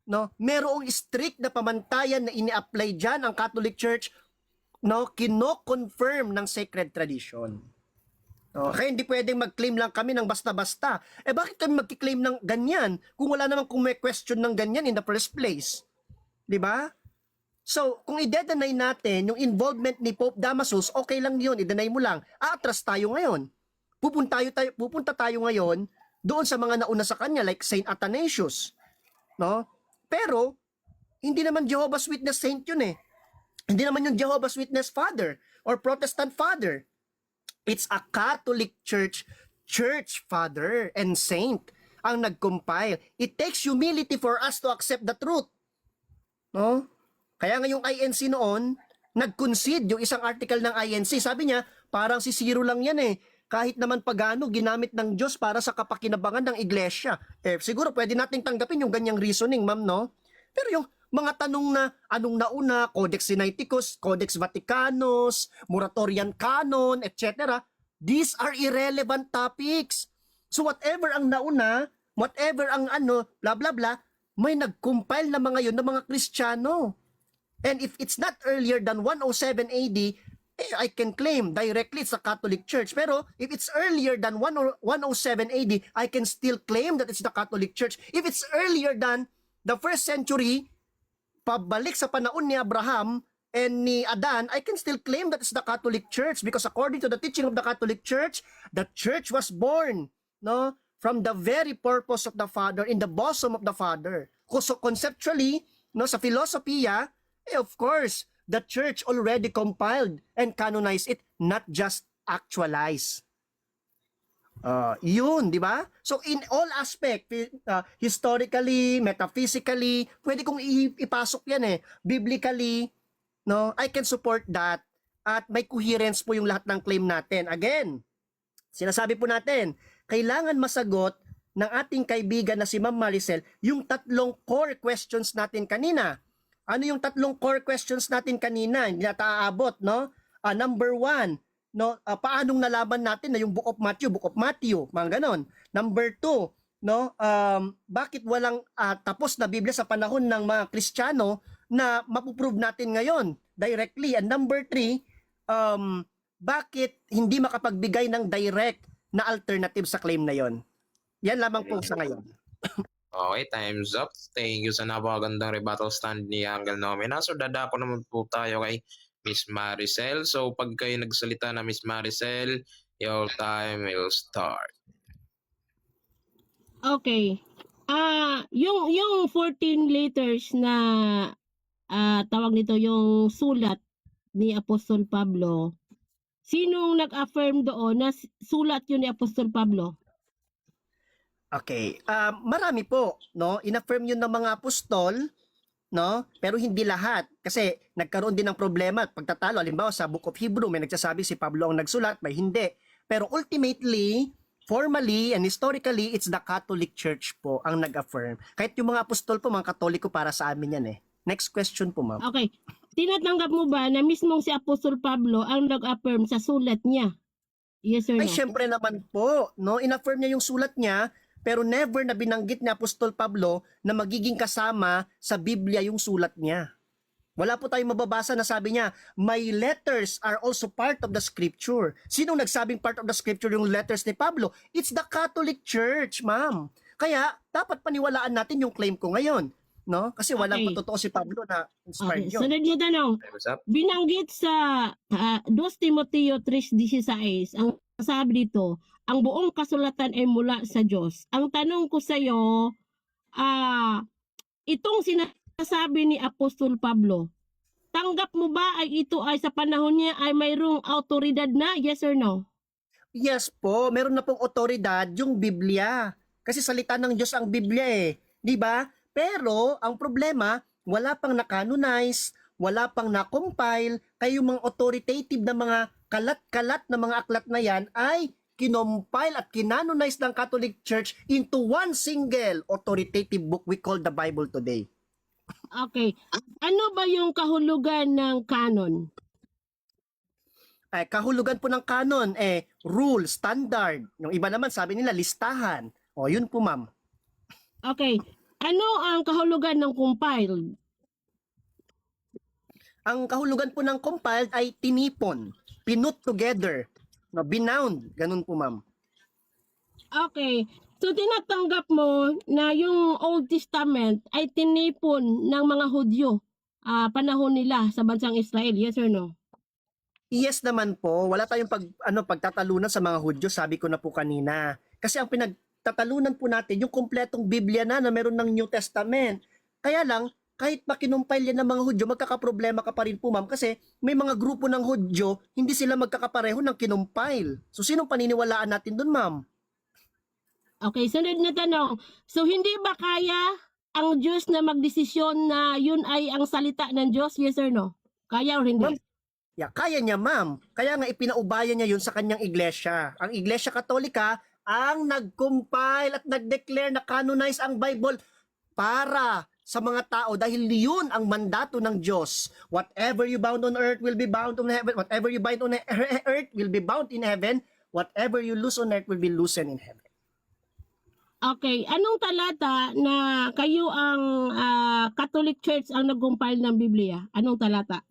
No, merong strict na pamantayan na ini-apply diyan ang Catholic Church, no, kino-confirm ng sacred tradition. Kaya hindi pwedeng mag-claim lang kami ng basta-basta. Eh bakit kami mag-claim ng ganyan kung wala namang kung may question ng ganyan in the first place? 'Di ba? So, kung i-deny natin yung involvement ni Pope Damasus, okay lang 'yun, i-deny mo lang. Atras tayo ngayon. Pupunta tayo ngayon doon sa mga nauna sa kanya like Saint Athanasius. No? Pero hindi naman Jehovah's Witness saint 'yun eh. Hindi naman yung Jehovah's Witness father or Protestant father. It's a Catholic Church father and saint ang nag-compile. It takes humility for us to accept the truth. No? Kaya nga yung INC noon, nag-concede yung isang article ng INC. Sabi niya, parang si Ciro lang yan eh. Kahit naman pagano, ginamit ng Diyos para sa kapakinabangan ng iglesia. Siguro pwede nating tanggapin yung ganyang reasoning, ma'am, no? Pero yung mga tanong na anong nauna, Codex Sinaiticus, Codex Vaticanus, Moratorian Canon, etc. These are irrelevant topics. So whatever ang nauna, whatever ang blah blah blah, may nag-compile na mga yun ng mga Kristiyano. And if it's not earlier than 107 AD, I can claim directly it's a Catholic Church. Pero if it's earlier than 107 AD, I can still claim that it's the Catholic Church. If it's earlier than the 1st century, pabalik sa panahon ni Abraham and ni Adan, I can still claim that it's the Catholic Church because according to the teaching of the Catholic Church, the Church was born, from the very purpose of the Father, in the bosom of the Father. So conceptually, No, sa filosofiya, of course, the church already compiled and canonized it, not just actualized. Yun, di ba? So in all aspect, historically, metaphysically, pwede kong ipasok yan eh. Biblically, no, I can support that at may coherence po yung lahat ng claim natin. Again, sinasabi po natin, kailangan masagot ng ating kaibigan na si Ma'am Maricel yung tatlong core questions natin kanina. Ano yung tatlong core questions natin kanina? Hindi natin aabot, no? Number 1, no, paanong nalaman natin na yung Book of Matthew, mga ganon. Number 2, no, bakit walang tapos na Biblia sa panahon ng mga Kristiyano na mapuprove natin ngayon directly. And number 3, bakit hindi makapagbigay ng direct na alternative sa claim na yon? Yan lamang po sa ngayon. Okay, time's up. Thank you sa napakagandang rebuttal stand ni Uncle Nomina. So dadako naman po tayo kay Miss Maricel. So pag kayo nagsalita na Miss Maricel, your time will start. Okay. Yung 14 letters na tawag nito yung sulat ni Apostol Pablo, sinong nag-affirm doon na sulat yun ni Apostol Pablo? Okay, marami po, no? In-affirm yun ng mga apostol, no? Pero hindi lahat kasi nagkaroon din ng problema at pagtatalo. Halimbawa sa Book of Hebrew, may nagsasabi si Pablo ang nagsulat, may hindi. Pero ultimately, formally and historically, it's the Catholic Church po ang nag-affirm. Kahit yung mga apostol po, mga Katoliko, para sa amin yan eh. Next question po, ma'am. Okay. Tinatanggap mo ba na mismong si Apostol Pablo ang nag-affirm sa sulat niya? Yes or no? Ay, syempre naman po, no? In-affirm niya yung sulat niya, pero never na binanggit ni Apostol Pablo na magiging kasama sa Biblia yung sulat niya. Wala po tayong mababasa na sabi niya, my letters are also part of the scripture. Sinong nagsabing part of the scripture yung letters ni Pablo? It's the Catholic Church, ma'am. Kaya, dapat paniwalaan natin yung claim ko ngayon. No? Kasi walang Okay. patotoo si Pablo na inspired Okay. yun. Sunod niya tanong. Time's up. Binanggit sa 2 Timoteo 3:16, ang sabi dito, ang buong kasulatan ay mula sa Diyos. Ang tanong ko sa iyo, itong sinasabi ni Apostol Pablo, tanggap mo ba ay ito ay sa panahon niya ay mayroong autoridad na? Yes or no? Yes po, meron na pong otoridad yung Biblia. Kasi salita ng Diyos ang Biblia eh. Di ba? Pero ang problema, wala pang na-canonize, wala pang na-compile, kaya yung mga authoritative na mga kalat-kalat na mga aklat na yan ay kinompile at kinanonize ng Catholic Church into one single authoritative book we call the Bible today. Okay. Ano ba yung kahulugan ng canon? Kahulugan po ng canon, rule, standard. Yung iba naman sabi nila listahan. O yun po ma'am. Okay. Ano ang kahulugan ng compiled? Ang kahulugan po ng compiled ay tinipon, pinut together, no, binound, ganun po ma'am. Okay. So tinatanggap mo na yung Old Testament ay tinipon ng mga Hudyo panahon nila sa bansang Israel. Yes or no? Yes naman po, wala tayong pagtatalunan sa mga Hudyo, sabi ko na po kanina. Kasi ang pinagtatalunan po natin yung kumpletong Biblia na meron ng New Testament. Kaya lang, kahit pa kinumpile yan ng mga Hudyo, magkakaproblema ka pa rin po ma'am kasi may mga grupo ng Hudyo, hindi sila magkakapareho ng kinumpile. So sinong paniniwalaan natin dun ma'am? Okay, sunod na tanong. So hindi ba kaya ang Diyos na magdesisyon na yun ay ang salita ng Diyos? Yes or no? Kaya o hindi? Ma'am, kaya niya ma'am. Kaya nga ipinaubayan niya yun sa kanyang iglesia. Ang Iglesia Katolika ang nag-compile at nag-declare na canonize ang Bible para sa mga tao dahil yun ang mandato ng Diyos. Whatever you bound on earth will be bound on heaven. Whatever you bind on earth will be bound in heaven. Whatever you loose on earth will be loosened in heaven. Okay, anong talata na kayo ang Catholic Church ang nag-compile ng Biblia? Anong talata?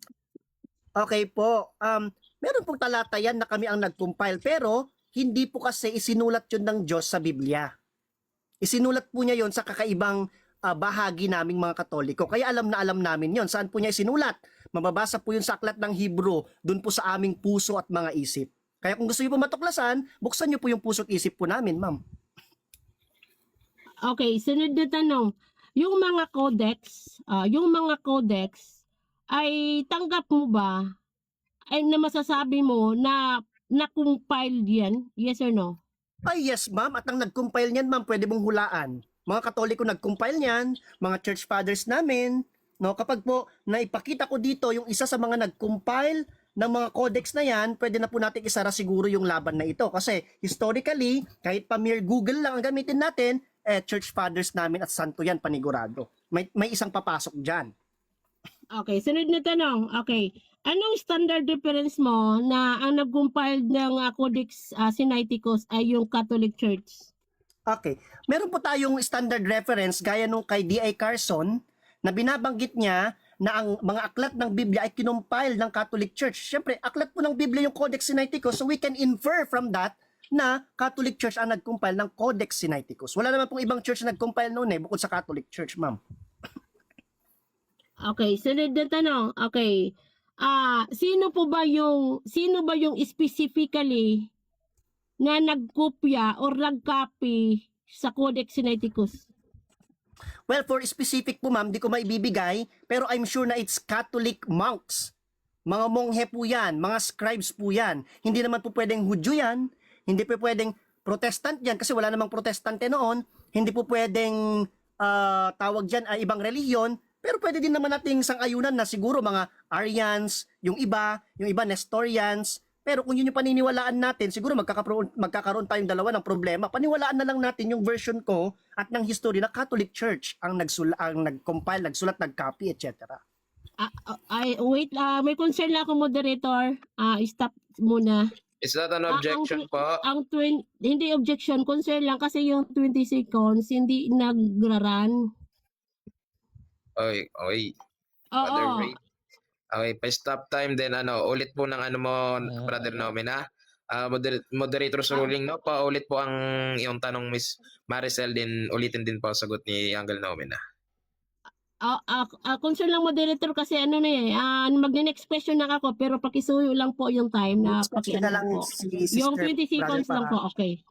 Okay po. Meron pong talata yan na kami ang nag-compile pero hindi po kasi isinulat yun ng Diyos sa Biblia. Isinulat po niya yon sa kakaibang bahagi naming mga Katoliko. Kaya alam na alam namin yon. Saan po niya isinulat? Mababasa po yun sa aklat ng Hebrew, dun po sa aming puso at mga isip. Kaya kung gusto niyo po matuklasan, buksan niyo po yung puso at isip po namin, ma'am. Okay, sunod na tanong. yung mga codex ay tanggap mo ba ay na masasabi mo na na-compiled yan? Yes or no? Ay yes ma'am, at ang nag-compile niyan ma'am, pwede mong hulaan. Mga Katoliko nag-compile niyan, mga church fathers namin, no? Kapag po naipakita ko dito yung isa sa mga nag-compile ng mga codex na yan, pwede na po natin isara siguro yung laban na ito. Kasi historically, kahit pa mere Google lang ang gamitin natin, church fathers namin at santo yan, panigurado. May isang papasok dyan. Okay, sunod na tanong. Okay. Anong standard reference mo na ang nag-compile ng Codex Sinaiticus ay yung Catholic Church? Okay. Meron po tayong standard reference gaya nung kay D.A. Carson na binabanggit niya na ang mga aklat ng Biblia ay kinumpile ng Catholic Church. Siyempre, aklat po ng Biblia yung Codex Sinaiticus, so we can infer from that na Catholic Church ang nag-compile ng Codex Sinaiticus. Wala naman pong ibang church na nag-compile noon bukod sa Catholic Church, ma'am. Okay, sunod na tanong. Okay. Sino ba yung specifically na nagkopya or nagcopy sa Codex Sinaiticus? Well, for specific po ma'am, di ko maibibigay, pero I'm sure na it's Catholic monks. Mga monghe po yan, mga scribes po yan. Hindi naman po pwedeng Hudyo yan, hindi po pwedeng Protestant yan, kasi wala namang Protestante noon. Hindi po pwedeng tawag dyan ay ibang relihiyon, pero pwede din naman nating sang-ayunan na siguro mga Arians, yung iba Nestorians. Pero kung yun yung paniniwalaan natin, siguro magkakaroon tayong dalawa ng problema. Paniwalaan na lang natin yung version ko at ng history na Catholic Church ang nag-compile, nagsulat, nag-copy, etc. Wait, may concern lang ako, moderator. Stop muna. Is that an objection po? Hindi objection, concern lang kasi yung 20 seconds hindi nagra-run. Oy. Oo. Ray. Okay, pa-stop time then ulit po ng mo, Brother Nomina. Moderator's ruling, no? Paulit po ang iyong tanong, Miss Maricel, din ulitin din po ang sagot ni Uncle Nomina. Concern lang, moderator, kasi mag-next question na ako, pero pakisuyo lang po yung time na lang po. si Yung 20 seconds lang po, okay.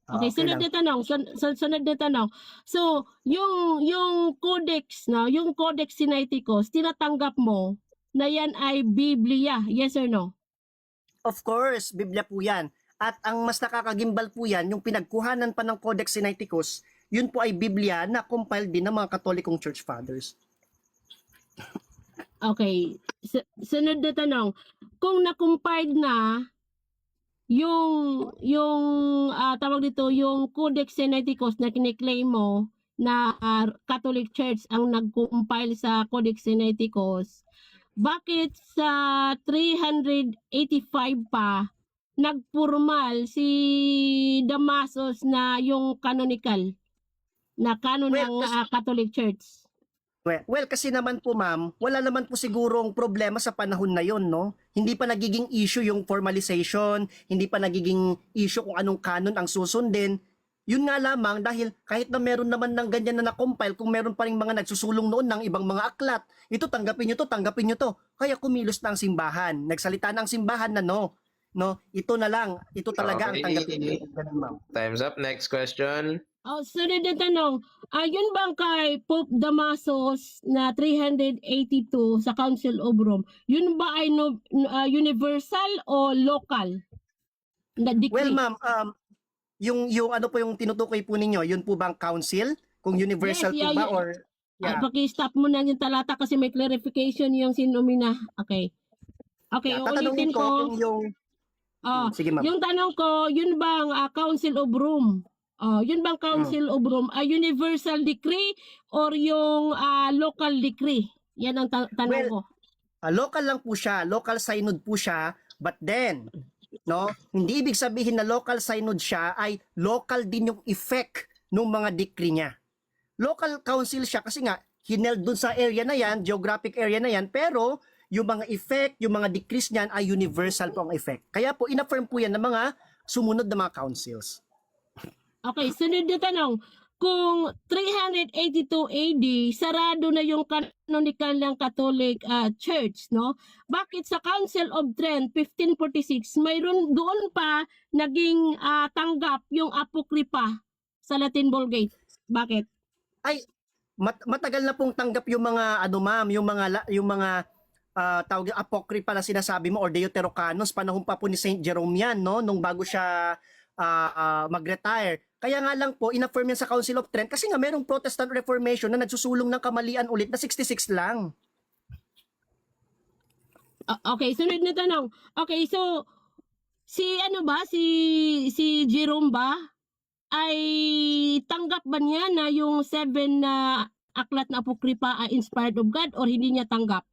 Okay, sunod na tanong. Sunod na tanong. So, yung codex, yung Codex Sinaiticus, tinatanggap mo na yan ay Biblia, yes or no? Of course, Biblia po yan. At ang mas nakakagimbal po yan, yung pinagkuhanan pa ng Codex Sinaiticus, yun po ay Biblia na compiled din ng mga Katolikong Church Fathers. Okay. Sunod na tanong. Kung na-compiled na yung tawag dito, yung Codex Sinaiticus na kiniklaim mo na Catholic Church ang nag-compile sa Codex Sinaiticus, bakit sa 385 pa nagpormal si Damasus na yung canonical na canon ng Catholic Church? Well, kasi naman po ma'am, wala naman po sigurong problema sa panahon na yon, no? Hindi pa nagiging issue yung formalization, hindi pa nagiging issue kung anong canon ang susundin. Yun nga lamang dahil kahit na meron naman ng ganyan na na-compile, kung meron pa rin mga nagsusulong noon ng ibang mga aklat, ito tanggapin nyo to. Kaya kumilos na ang simbahan. Nagsalita na ang simbahan na no, ito na lang, ito talaga ang tanggapin nyo. Ganun, ma'am. Time's up. Next question. Sunod na tanong. Yun bang kay Pope Damasus na 382 sa Council of Rome, yun ba ay universal o local? Well, ma'am, yung ano po yung tinutukoy po ninyo, yun po bang council? Kung universal Yes, po ba or paki-stop mo na yung talata kasi may clarification yung sinumina. Okay. Okay, tatanungin ulitin ko ko. kung yung sige ma'am. Yung tanong ko, yun bang Council of Rome? Yun bang Council of Rome, universal decree or yung local decree? Yan ang tanong ko. Local lang po siya, local synod po siya, but then, no, hindi ibig sabihin na local synod siya ay local din yung effect ng mga decree niya. Local council siya kasi nga hineld dun sa area na yan, geographic area na yan, pero yung mga effect, yung mga decrees niyan ay universal po ang effect. Kaya po inaffirm po yan ng mga sumunod na mga councils. Okay, sunod na tanong. Kung 382 AD, sarado na yung canonical ng Catholic Church, no? Bakit sa Council of Trent 1546, mayroon doon pa naging tanggap yung Apocrypha sa Latin Vulgate? Bakit? matagal na pong tanggap yung mga ano ma'am, yung mga tawag yung apocrypha na sinasabi mo or Deuterocanos, panahon pa po ni Saint Jerome yan, no? Nung bago siya mag-retire. Kaya nga lang po, inaffirm yan sa Council of Trent kasi nga merong Protestant Reformation na nagsusulong ng kamalian ulit na 66 lang. Okay, sunod na tanong. Okay, so si ano ba si Jerome ba ay tanggap ba niya na yung 7 na aklat na apokripa ay inspired of God or hindi niya tanggap?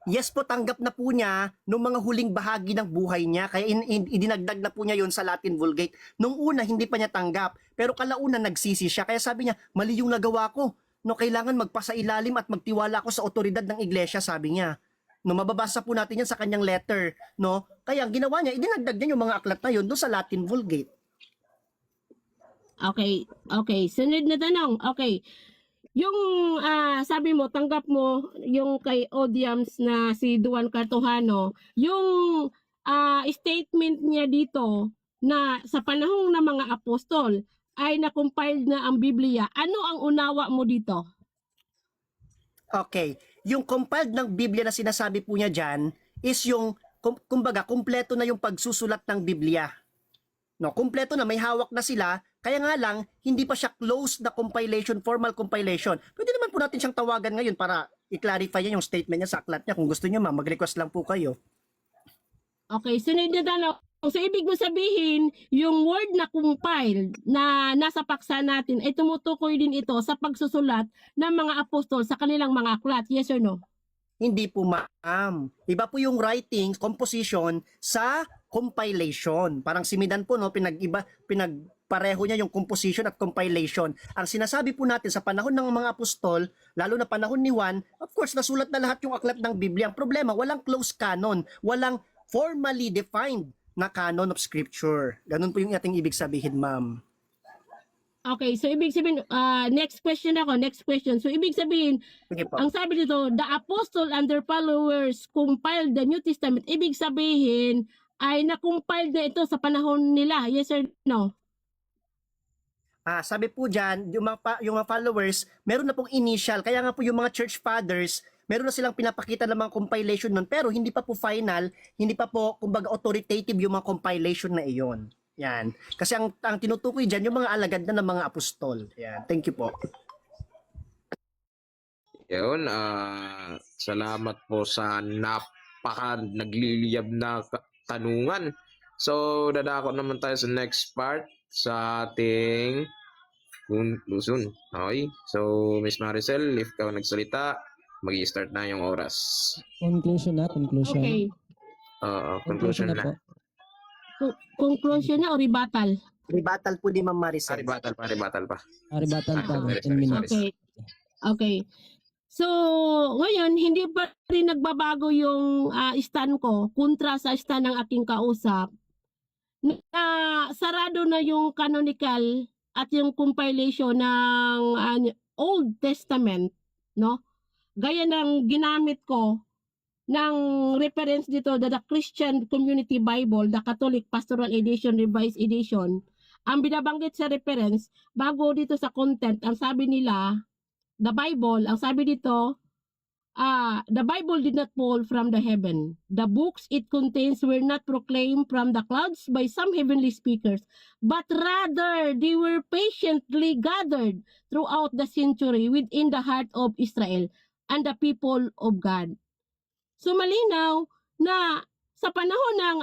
Yes po, tanggap na po niya nung mga huling bahagi ng buhay niya. Kaya idinagdag na po niya yon sa Latin Vulgate. Nung una, hindi pa niya tanggap. Pero kalaunan, nagsisi siya. Kaya sabi niya, mali yung nagawa ko. No, kailangan magpasailalim at magtiwala ako sa otoridad ng iglesia, sabi niya. No, mababasa po natin yan sa kanyang letter. No? Kaya ang ginawa niya, idinagdag niya yung mga aklat na yun doon sa Latin Vulgate. Okay, okay. Sunod na tanong. Okay. Yung sabi mo, tanggap mo yung kay Odiams na si Duan Cartojano, yung statement niya dito na sa panahon ng mga apostol ay na-compiled na ang Biblia. Ano ang unawa mo dito? Okay. Yung compiled ng Biblia na sinasabi po niya dyan is yung, kumbaga, kumpleto na yung pagsusulat ng Biblia. No, kumpleto na, may hawak na sila, kaya nga lang, hindi pa siya closed na compilation, formal compilation. Pwede naman po natin siyang tawagan ngayon para i-clarify niya yung statement niya sa aklat niya. Kung gusto niyo ma'am, mag-request lang po kayo. Okay, sunod na tanong. So, ibig mo sabihin, yung word na compiled na nasa paksa natin ay tumutukoy din ito sa pagsusulat ng mga apostol sa kanilang mga aklat. Yes or no? Hindi po ma'am. Iba po yung writing, composition sa compilation. Parang si Midan po, no, pinagpareho niya yung composition at compilation. Ang sinasabi po natin sa panahon ng mga apostol, lalo na panahon ni Juan, of course, nasulat na lahat yung aklat ng Biblia. Ang problema, walang close canon, walang formally defined na canon of scripture. Ganun po yung ating ibig sabihin, ma'am. Okay, so ibig sabihin, next question. So ibig sabihin, Sige po. ang sabi dito, the apostle and their followers compiled the New Testament. Ibig sabihin, ay na-compiled na ito sa panahon nila. Yes or no? Sabi po dyan, yung mga followers, meron na pong initial. Kaya nga po yung mga church fathers, meron na silang pinapakita ng mga compilation nun. Pero hindi pa po final, hindi pa po, kumbaga, authoritative yung mga compilation na iyon. Yan. Kasi ang tinutukoy dyan, yung mga alagad na ng mga apostol. Yan. Thank you po. Yun, salamat po sa nagliliyab na tanungan. So, dadako naman tayo sa next part sa ating conclusion. Okay? So, Miss Maricel, if ka nagsalita, mag-i-start na yung oras. Conclusion. Okay. Conclusion na. po. Conclusion na o rebuttal? Rebuttal po di Ma'am Maricel. Rebuttal pa. Rebuttal pa. Sorry. 10 minutes. Okay. So, ngayon, hindi pa rin nagbabago yung stand ko kontra sa stand ng aking kausap. Sarado na yung canonical at yung compilation ng Old Testament, no? Gaya ng ginamit ko ng reference dito, the Christian Community Bible, the Catholic Pastoral Edition, Revised Edition. Ang binabanggit sa reference, bago dito sa content, ang sabi nila, the Bible, ang sabi dito, the Bible did not fall from the heaven. The books it contains were not proclaimed from the clouds by some heavenly speakers, but rather they were patiently gathered throughout the century within the heart of Israel and the people of God. So malinaw na sa panahon ng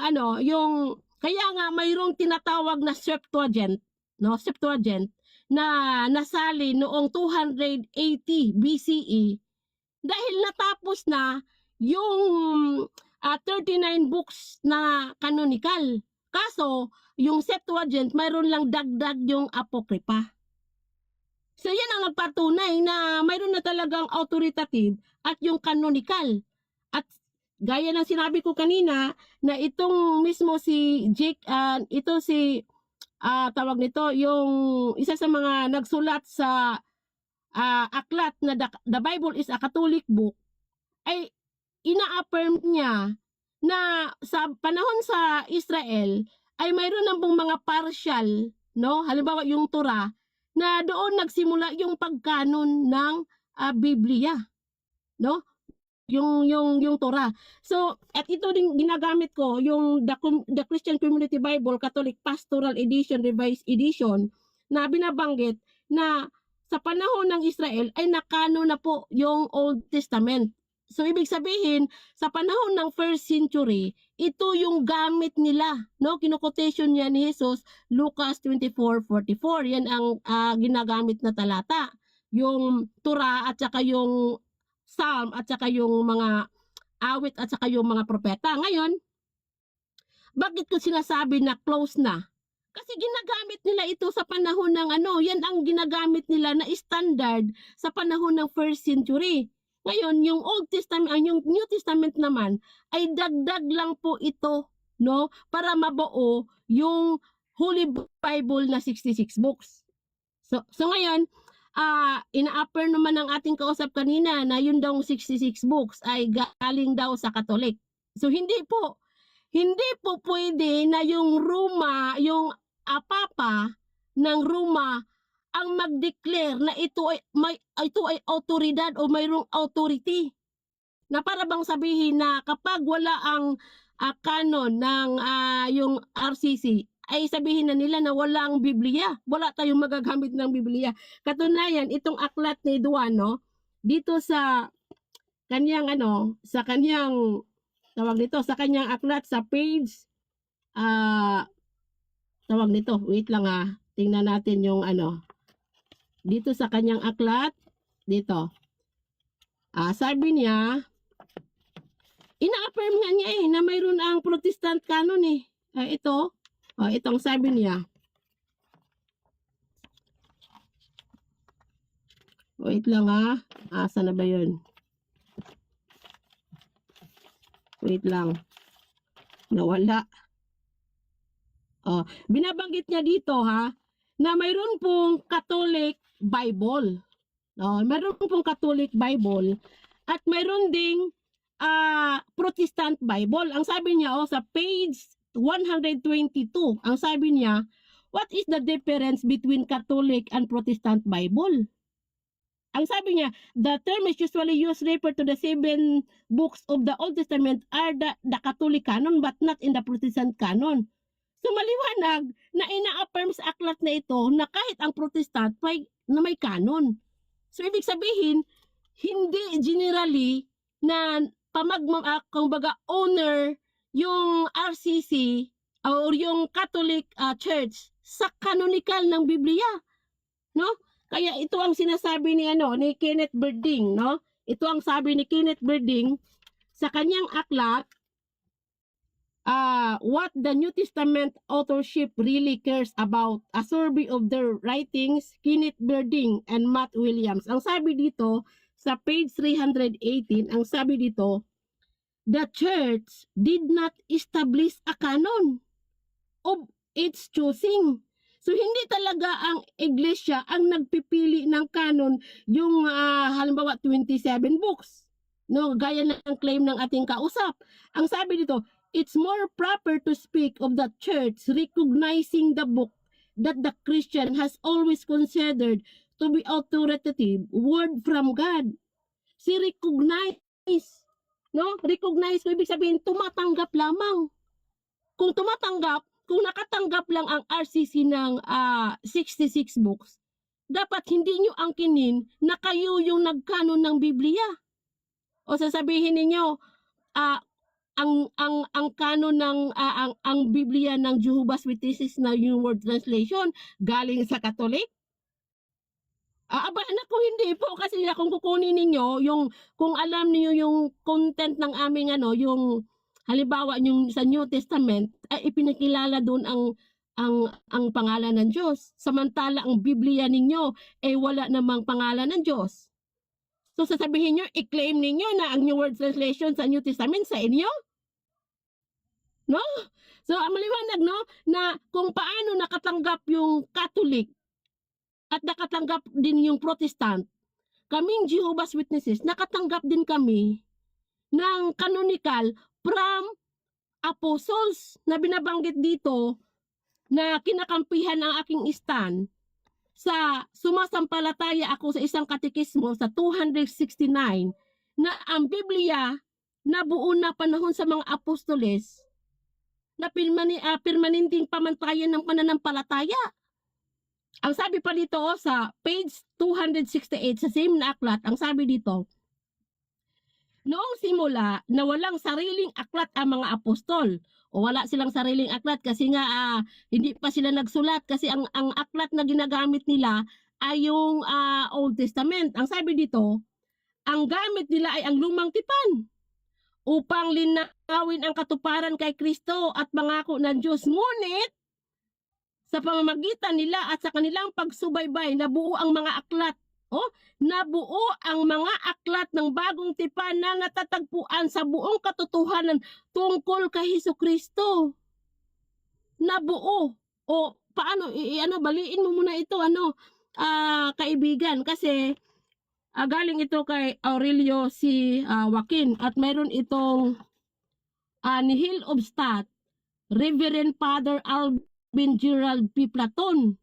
yung kaya nga mayroong tinatawag na Septuagint, no? Septuagint na nasali noong 280 BCE dahil natapos na yung 39 books na canonical. Kaso, yung Septuagint mayroon lang dagdag yung Apocrypha. So yan ang nagpatunay na mayroon na talagang authoritative at yung canonical. At gaya ng sinabi ko kanina na itong mismo si Jake, ito si tawag nito, yung isa sa mga nagsulat sa aklat na the Bible is a Catholic book, ay ina-affirm niya na sa panahon sa Israel ay mayroon ng mga partial, no? Halimbawa yung Torah na doon nagsimula yung pagkanon ng Biblia, no? Yung Torah. So, at ito din ginagamit ko yung the Christian Community Bible Catholic Pastoral Edition Revised Edition na binabanggit na sa panahon ng Israel ay nakano na po yung Old Testament. So, ibig sabihin, sa panahon ng 1st century, ito yung gamit nila, no? Kino-quotation niya ni Jesus, Lucas 24:44. Yan ang ginagamit na talata. Yung Torah at saka yung Psalm at saka yung mga awit at saka yung mga propeta. Ngayon, bakit ko sinasabi na close na? Kasi ginagamit nila ito sa panahon ng yan ang ginagamit nila na standard sa panahon ng 1st century. Ngayon, yung Old Testament, yung New Testament naman ay dagdag lang po ito, no, para mabuo yung Holy Bible na 66 books. So ngayon, ina-upper naman ng ating kausap kanina na yun daw 66 books ay galing daw sa Catholic. So hindi po pwede na yung Roma, yung Papa ng Roma ang mag-declare na ito ay autoridad o mayroong authority. Na para bang sabihin na kapag wala ang canon ng yung RCC, ay sabihin na nila na walang Biblia. Wala tayong magagamit ng Biblia. Katunayan, itong aklat ni Duano, dito sa kanyang sa kanyang sa kanyang aklat sa page, tawag nito, wait lang tingnan natin yung dito sa kanyang aklat, dito. Sabi niya, ina-affirm nga niya na mayroon ang Protestant canon ito. Itong sabi niya. Wait lang Asa na ba yun? Wait lang. Nawala. Binabanggit niya dito na mayroon pong Catholic Bible. Mayroon pong Catholic Bible at mayroon ding Protestant Bible. Ang sabi niya sa page 122, ang sabi niya, what is the difference between Catholic and Protestant Bible? Ang sabi niya, the term is usually used refer to the 7 books of the Old Testament are the Catholic canon but not in the Protestant canon. So maliwanag na ina-affirm sa aklat na ito na kahit ang Protestant na may canon. So ibig sabihin, hindi generally na kumbaga owner yung RCC or yung Catholic Church sa canonical ng Biblia, no? Kaya ito ang sinasabi ni Kenneth Berding, no? Ito ang sabi ni Kenneth Berding sa kanyang aklat, what the New Testament authorship really cares about, a survey of their writings, Kenneth Berding and Matt Williams. Ang sabi dito sa page 318, ang sabi dito, the church did not establish a canon of its choosing. So hindi talaga ang iglesia ang nagpipili ng canon, yung halimbawa 27 books. No, gaya ng claim ng ating kausap. Ang sabi dito, it's more proper to speak of the church recognizing the book that the Christian has always considered to be authoritative word from God. Si recognize, no? Recognize ko ibig sabihin tumatanggap lamang. Kung nakatanggap lang ang RCC ng 66 books, dapat hindi nyo angkinin na kayo yung nagkanon ng Biblia. O sasabihin ninyo, ang kanon ng ang Biblia ng Jehovah's Witnesses na yung word translation galing sa Catholic. Naku, hindi po kasi kung kukunin ninyo yung kung alam niyo yung content ng aming yung halimbawa yung sa New Testament ay ipinakilala doon ang pangalan ng Diyos. Samantala ang Biblia ninyo ay wala namang pangalan ng Diyos. So sasabihin niyo, i-claim ninyo na ang New World Translation sa New Testament sa inyo? No? So maliwanag na kung paano nakatanggap yung Catholic at nakatanggap din yung Protestant. Kaming Jehovah's Witnesses, nakatanggap din kami ng canonical from apostles na binabanggit dito na kinakampihan ang aking stand sa sumasampalataya ako sa isang katekismo sa 269 na ang Biblia na buo na panahon sa mga apostoles na permanenteng pamantayan ng pananampalataya. Ang sabi pa dito sa page 268 sa same na aklat, ang sabi dito, noong simula na walang sariling aklat ang mga apostol, o wala silang sariling aklat kasi nga hindi pa sila nagsulat kasi ang aklat na ginagamit nila ay yung Old Testament. Ang sabi dito, ang gamit nila ay ang lumang tipan upang linawin ang katuparan kay Kristo at pangako ng Diyos. Ngunit sa pamamagitan nila at sa kanilang pagsubaybay, nabuo ang mga aklat. Nabuo ang mga aklat ng bagong tipan na natatagpuan sa buong katotohanan tungkol kay Hesukristo. Nabuo. Paano? Baliin mo muna ito, kaibigan. Kasi galing ito kay Aurelio C. Joaquin at mayroon itong Nihil Obstat, Reverend Father Alvin Gerald P. Platon,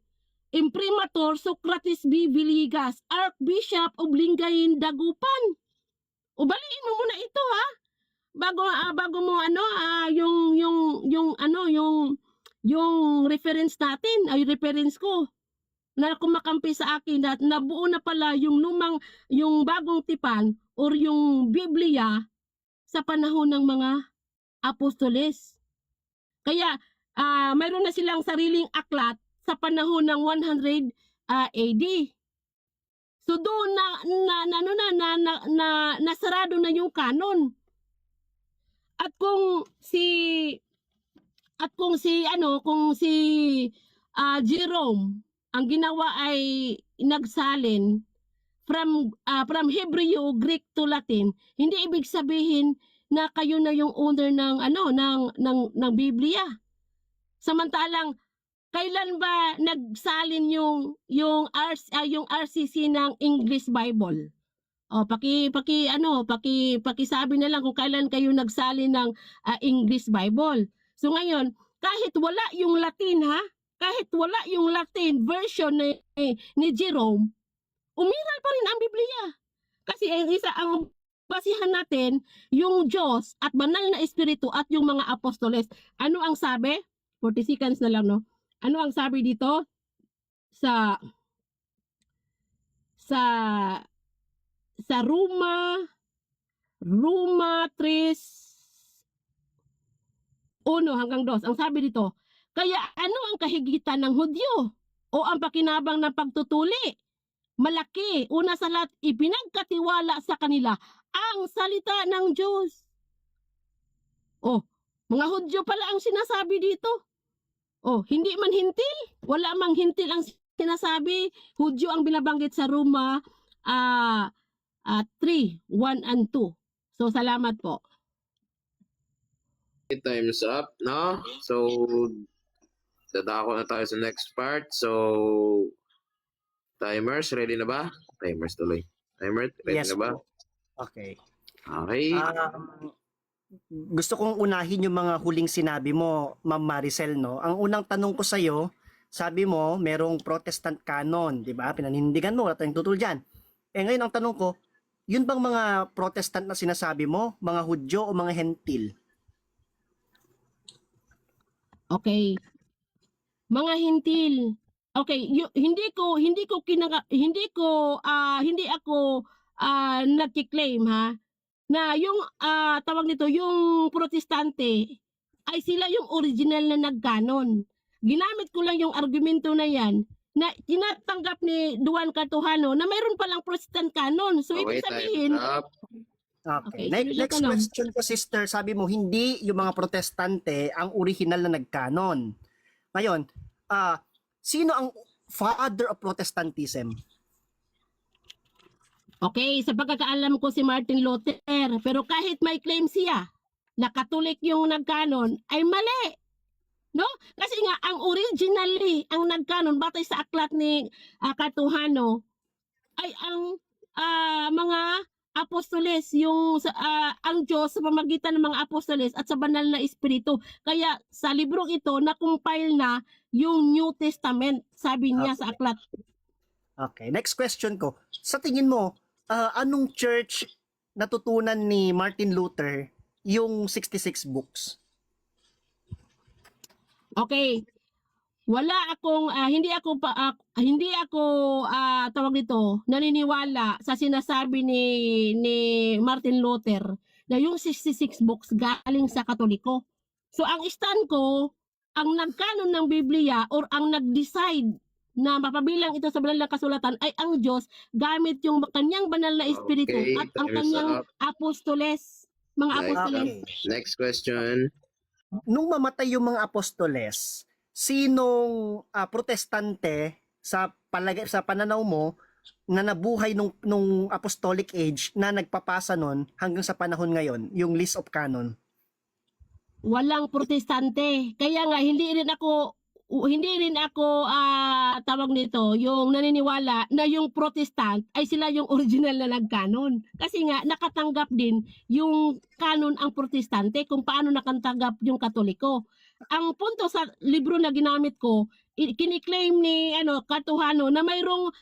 Imprimatur Socrates B. Villegas, Archbishop of Lingayen, Dagupan. Baliin mo muna ito bago mo yung reference natin, ay reference ko na kumakampi sa akin na nabuo na pala yung bagong tipan or yung Biblia sa panahon ng mga apostoles. Kaya mayroon na silang sariling aklat sa panahon ng 100 AD. So doon nasarado na yung canon. At kung si Jerome ang ginawa ay nagsalin from Hebrew, Greek to Latin, hindi ibig sabihin na kayo na yung owner ng Biblia. Samantalang kailan ba nagsalin yung RCC ng English Bible? Pakisabi na lang kung kailan kayo nagsalin ng English Bible. So ngayon, kahit wala yung Latin kahit wala yung Latin version ni Jerome, umiral pa rin ang Biblia. Kasi ang basihan natin yung Diyos at banal na espiritu at yung mga apostoles. Ano ang sabi? 40 seconds na lang, no? Ano ang sabi dito sa Roma 3:1-2. Ang sabi dito, kaya ano ang kahigitan ng Hudyo o ang pakinabang ng pagtutuli? Malaki, una sa lahat, ipinagkatiwala sa kanila ang salita ng Diyos. Mga Hudyo pala ang sinasabi dito. Hindi man hintil, wala mang hintil ang sinasabi. Hudyo ang binabanggit sa Roma 3:1-2. So salamat po. Time's up, no? So, dadako na tayo sa next part. So, timers, ready na ba? Timers tuloy. Timer, ready Yes na ba? po. Okay. Okay. Gusto kong unahin yung mga huling sinabi mo, Ma'am Maricel, no? Ang unang tanong ko sa'yo, sabi mo, merong Protestant canon, di ba? Pinanindigan mo, wala tayong tutol dyan. Ngayon ang tanong ko, yun bang mga Protestant na sinasabi mo, mga Hudyo o mga Hentil? Okay. Mga hintil. Okay, hindi ako nagki-claim na yung tawag nito, yung Protestante ay sila yung original na nagkanon. Ginamit ko lang yung argumento na yan na tinatanggap ni Duan Cartojano na mayroon palang Protestant canon. So ibig sabihin, time's up. Okay. Okay, Next question ko, sister. Sabi mo, hindi yung mga Protestante ang original na nagkanon. Ngayon, sino ang father of Protestantism? okay, sa pagkakaalam ko si Martin Luther, pero kahit may claim siya na Katolik yung nagkanon, ay mali. No? Kasi nga, ang originally, ang nagkanon, batay sa aklat ni Cartojano, ay ang mga apostoles, ang Diyos sa pamagitan ng mga apostoles at sa banal na espiritu. Kaya sa librong ito, na-compile na yung New Testament, sabi niya sa aklat. Okay, next question ko. Sa tingin mo, anong church natutunan ni Martin Luther yung 66 books? Okay. Wala akong hindi ako tawag dito naniniwala sa sinasabi ni Martin Luther na yung 66 books galing sa Katoliko. So ang stand ko, ang nagkanon ng Biblia or ang nag-decide na mapabilang ito sa banal na kasulatan ay ang Diyos gamit yung kanyang banal na espiritu Okay, at ang time's kanyang up. apostoles, mga Right. apostoles. Okay. Next question. Nung mamatay yung mga apostoles, sinong protestante sa pananaw mo na nabuhay nung apostolic age na nagpapasa nun hanggang sa panahon ngayon, yung list of canon? Walang protestante. Kaya nga hindi rin ako tawag nito, yung naniniwala na yung protestant ay sila yung original na nagkanon. Kasi nga nakatanggap din yung kanon ang protestante kung paano nakatanggap yung Katoliko. Ang punto sa libro na ginamit ko, kiniklaim ni Katuhano na mayroong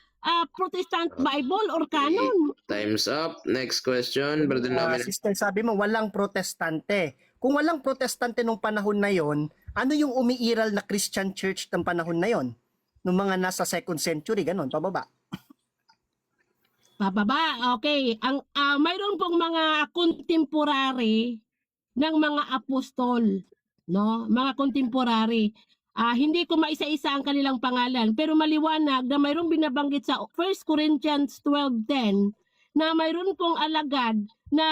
Protestant Bible or canon. Time's up. Next question, Brother Nomina. Sister, sabi mo walang protestante. Kung walang protestante nung panahon na yon, ano yung umiiral na Christian church ng panahon na yon? Nung mga nasa 2nd century, ganun, pababa. Pababa, okay. Ang mayroon pong mga contemporary ng mga apostol, no? Mga contemporary. Hindi ko maisa-isa ang kanilang pangalan, pero maliwanag na mayroong binabanggit sa 1 Corinthians 12:10 na mayroon pong alagad na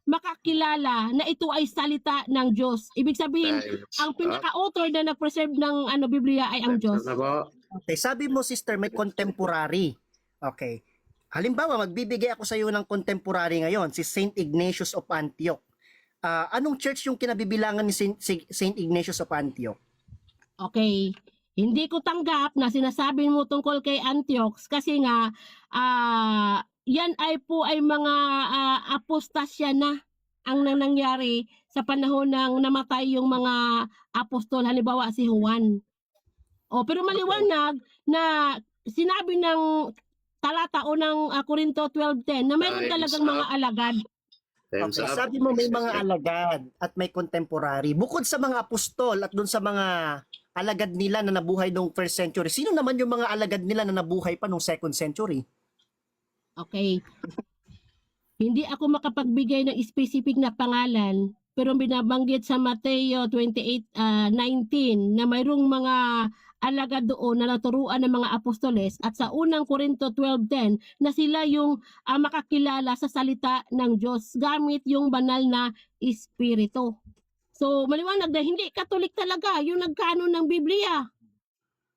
makakilala na ito ay salita ng Diyos. Ibig sabihin, Time's ang up. pinaka-author na nag-preserve ng Biblia ay ang Diyos. Time's up na po. Okay, sabi mo sister, may contemporary. Okay. Halimbawa, magbibigay ako sa iyo ng contemporary ngayon, si Saint Ignatius of Antioch. Anong church yung kinabibilangan ni Saint Ignatius of Antioch? Okay. Hindi ko tanggap na sinasabi mo tungkol kay Antioch kasi nga yan ay mga apostasya na ang nangyari sa panahon ng namatay yung mga apostol, halimbawa si Juan. Pero maliwanag na sinabi ng talata o ng Korinto 12:10 na mayroon Time's talagang mga up. alagad. Time's Okay, up. sabi mo may Next mga question. alagad at may contemporary. Bukod sa mga apostol at dun sa mga alagad nila na nabuhay noong 1st century, sino naman yung mga alagad nila na nabuhay pa noong 2nd century? Okay. Hindi ako makapagbigay ng specific na pangalan, pero binabanggit sa Mateo 28:19 na mayroong mga alagad doon na naturuan ng mga apostoles at sa unang Korinto 12:10 na sila yung makakilala sa salita ng Diyos gamit yung banal na espiritu. So maliwanag na hindi Katolik talaga yung nagkanon ng Biblia.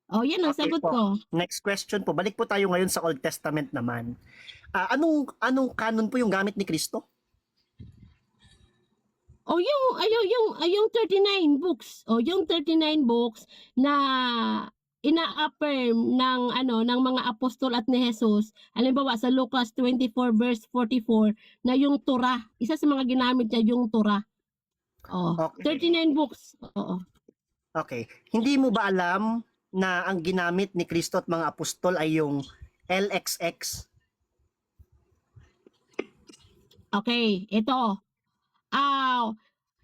Yan ang Okay sagot po. ko. Next question po. Balik po tayo ngayon sa Old Testament naman. Anong canon po yung gamit ni Kristo? Yung 39 books. Yung 39 books na ina-affirm ng mga apostol at ni Jesus. Halimbawa sa Lucas 24 verse 44 na yung Torah. Isa sa mga ginamit niya yung Torah. Okay. 39 books. Oo. Okay. Hindi mo ba alam na ang ginamit ni Kristo at mga apostol ay yung LXX? Okay, ito.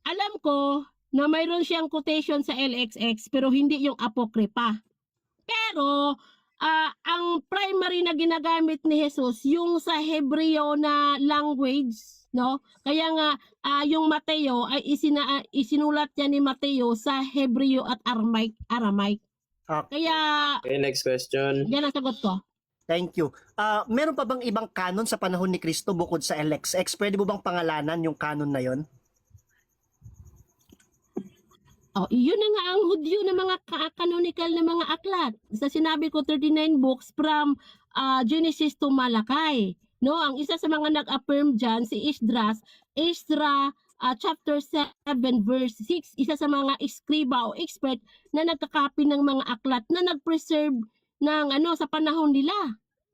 Alam ko na mayroon siyang quotation sa LXX pero hindi yung Apokripa. Pero ang primary na ginagamit ni Jesus yung sa Hebreo na language, no? Kaya nga yung Mateo ay isinulat niya ni Mateo sa Hebreo at Aramaic. Okay. Kaya Okay, next question. yan ang sagot ko. Thank you. Meron pa bang ibang canon sa panahon ni Kristo bukod sa LXX? Pwede mo bang pangalanan yung canon na yon? Yun na nga ang Hudyo na mga canonical na mga aklat. Sa sinabi ko 39 books from Genesis to Malakay. No, ang isa sa mga nag-affirm diyan si Esdras, chapter 7 verse 6, isa sa mga eskriba o expert na nagkakapi ng mga aklat na nag-preserve ng sa panahon nila.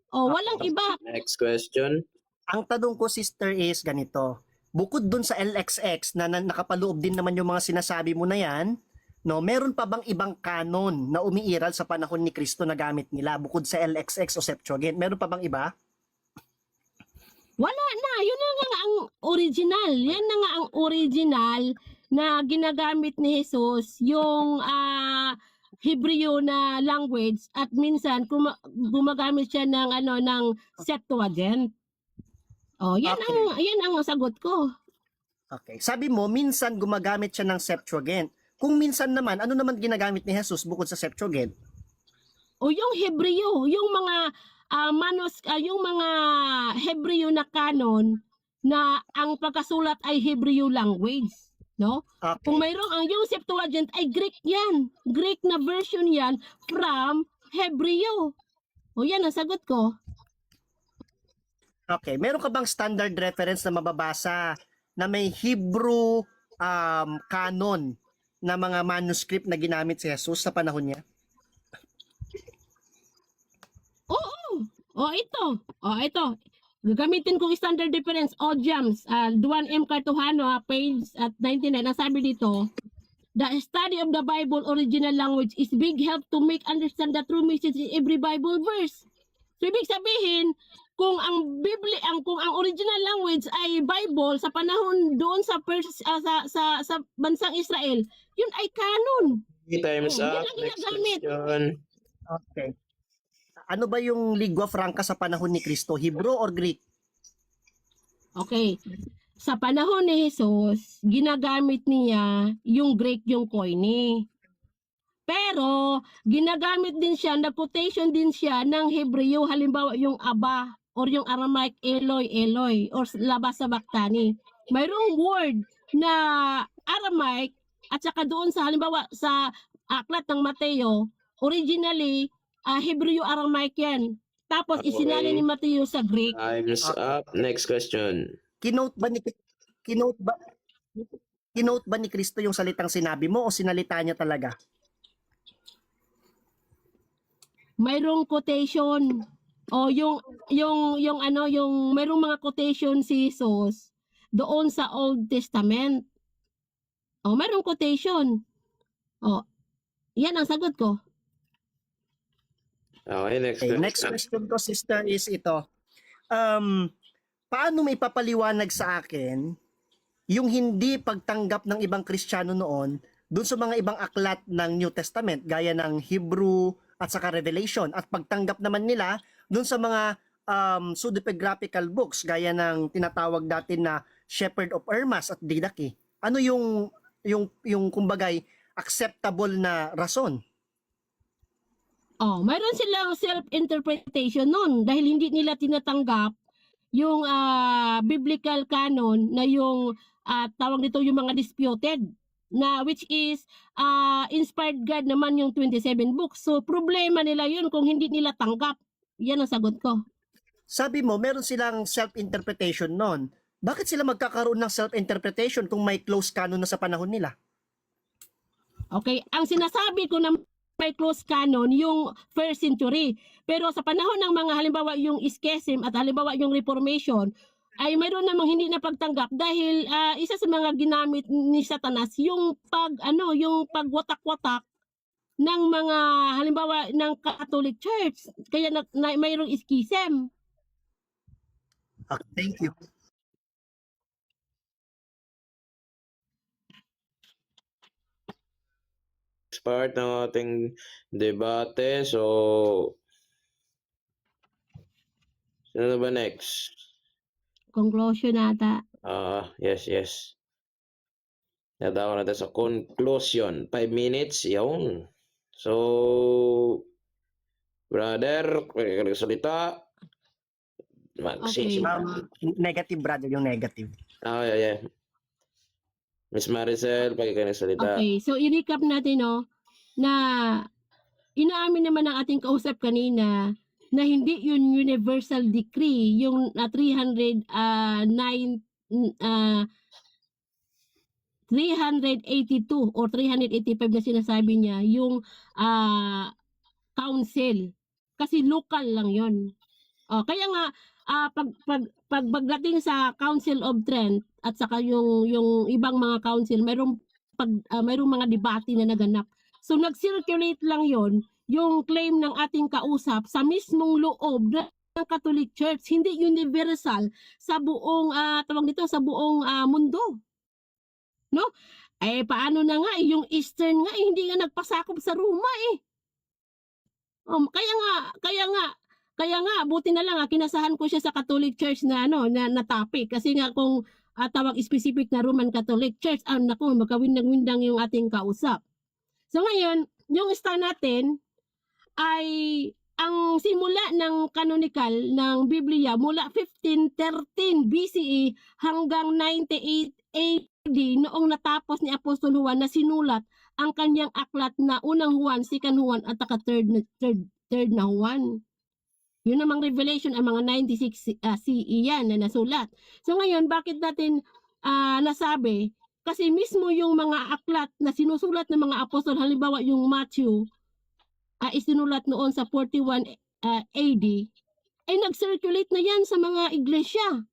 Walang iba. Next question. Ang tanong ko, sister, is ganito. Bukod dun sa LXX na nakapaloob din naman yung mga sinasabi mo na yan, No, meron pa bang ibang canon na umiiral sa panahon ni Kristo na gamit nila bukod sa LXX o Septuagint? Meron pa bang iba? Wala na, yun na nga ang original. Yan na nga ang original na ginagamit ni Jesus, yung Hebreo na language at minsan gumagamit siya ng ng Septuagint. Oh, yan Okay. yan ang sagot ko. Okay. Sabi mo, minsan gumagamit siya ng Septuagint. Kung minsan naman, ano naman ginagamit ni Jesus bukod sa Septuagint? O yung Hebreo, yung mga yung mga Hebreo na canon na ang pagkasulat ay Hebreo language, no? Okay. Kung mayroong ang yung Septuagint ay Greek yan. Greek na version yan from Hebreo. O yan ang sagot ko. Okay. Meron ka bang standard reference na mababasa na may Hebrew canon na mga manuscript na ginamit si Jesus sa panahon niya? Oo. Ito. Gagamitin kong standard difference. Odiams, Duan M. Cartuhano, page at 99. Ang sabi dito, the study of the Bible original language is big help to make understand the true message in every Bible verse. So, ibig sabihin, kung ang original language ay Bible sa panahon doon sa sa bansang Israel, yun ay canon. Time's Yan up. ang Next ginagamit. question. Okay. Ano ba yung lingua franca sa panahon ni Kristo? Hebrew or Greek? Okay. Sa panahon ni Jesus, ginagamit niya yung Greek yung koine. Pero, ginagamit din siya, nag-quotation din siya ng Hebreo, halimbawa yung Aba, or yung Aramaic Eloi, or labas sa Baktani. Mayroong word na Aramaic, at saka doon sa halimbawa sa aklat ng Mateo, originally, Hebreo Aramaic yan. Tapos, Okay. isinali ni Mateo sa Greek. Time's up. Next question. Kinote ba ni Kristo yung salitang sinabi mo o sinalita niya talaga? Mayroong quotation o yung mayroong mga quotation si Jesus doon sa Old Testament. O mayroong quotation. O yan ang sagot ko. Okay, next Okay, question. next question ko, sister, is ito. Paano may papaliwanag sa akin yung hindi pagtanggap ng ibang Kristiyano noon dun sa mga ibang aklat ng New Testament gaya ng Hebrew at saka Revelation at pagtanggap naman nila dun sa mga pseudepigraphical books gaya ng tinatawag natin na Shepherd of Hermas at Didache? Ano yung kumbagay acceptable na rason? Oh, mayroon silang self-interpretation noon dahil hindi nila tinatanggap yung biblical canon na yung tawag nito yung mga disputed na which is inspired God naman yung 27 books. So problema nila yun kung hindi nila tanggap. Yan ang sagot ko. Sabi mo, meron silang self-interpretation noon. Bakit sila magkakaroon ng self-interpretation kung may close canon na sa panahon nila? Okay, ang sinasabi ko na may close canon yung first century. Pero sa panahon ng mga halimbawa yung schism at halimbawa yung Reformation, ay mayroon namang hindi napagtanggap dahil isa sa mga ginamit ni Satanas yung yung pagwatak-watak ng mga halimbawa ng Catholic Church. Kaya mayroong schism. Okay, thank you. Next part ng ating debate. So, sino na ba next? Conclusion ata. Yes. Natawa natin sa conclusion. 5 minutes, yun. So, brother, kaya salita. Okay. Negative, brother, yung negative. Yeah. Miss Maricel, salita. Okay, so i-recap natin na inaamin naman ng ating kausap kanina na hindi yun universal decree yung 382 or 385 na sinasabi niya yung council kasi local lang yun. Kaya nga pagdating sa Council of Trent at saka yung ibang mga council mayroong mayroong mga debate na naganap. So nag-circulate lang yon yung claim ng ating kausap sa mismong loob ng Catholic Church, hindi universal sa buong tawag dito sa buong mundo. No? Paano na nga yung Eastern nga hindi nga nagpasakop sa Roma eh. Kaya nga buti na lang kinasahan ko siya sa Catholic Church na na topic kasi nga kung tawag specific na Roman Catholic Church, naku, magkawindang-windang yung ating kausap. So ngayon, yung stand natin ay ang simula ng canonical ng Biblia mula 1513 BCE hanggang 98 AD noong natapos ni Apostol Juan na sinulat ang kanyang aklat na unang Juan, second Juan at saka third na Juan. Yun namang Revelation ang mga 96 CE yan na nasulat. So ngayon, bakit natin nasabi? Kasi mismo yung mga aklat na sinusulat ng mga apostol, halimbawa yung Matthew, isinulat noon sa 41 AD, ay nag-circulate na yan sa mga iglesia.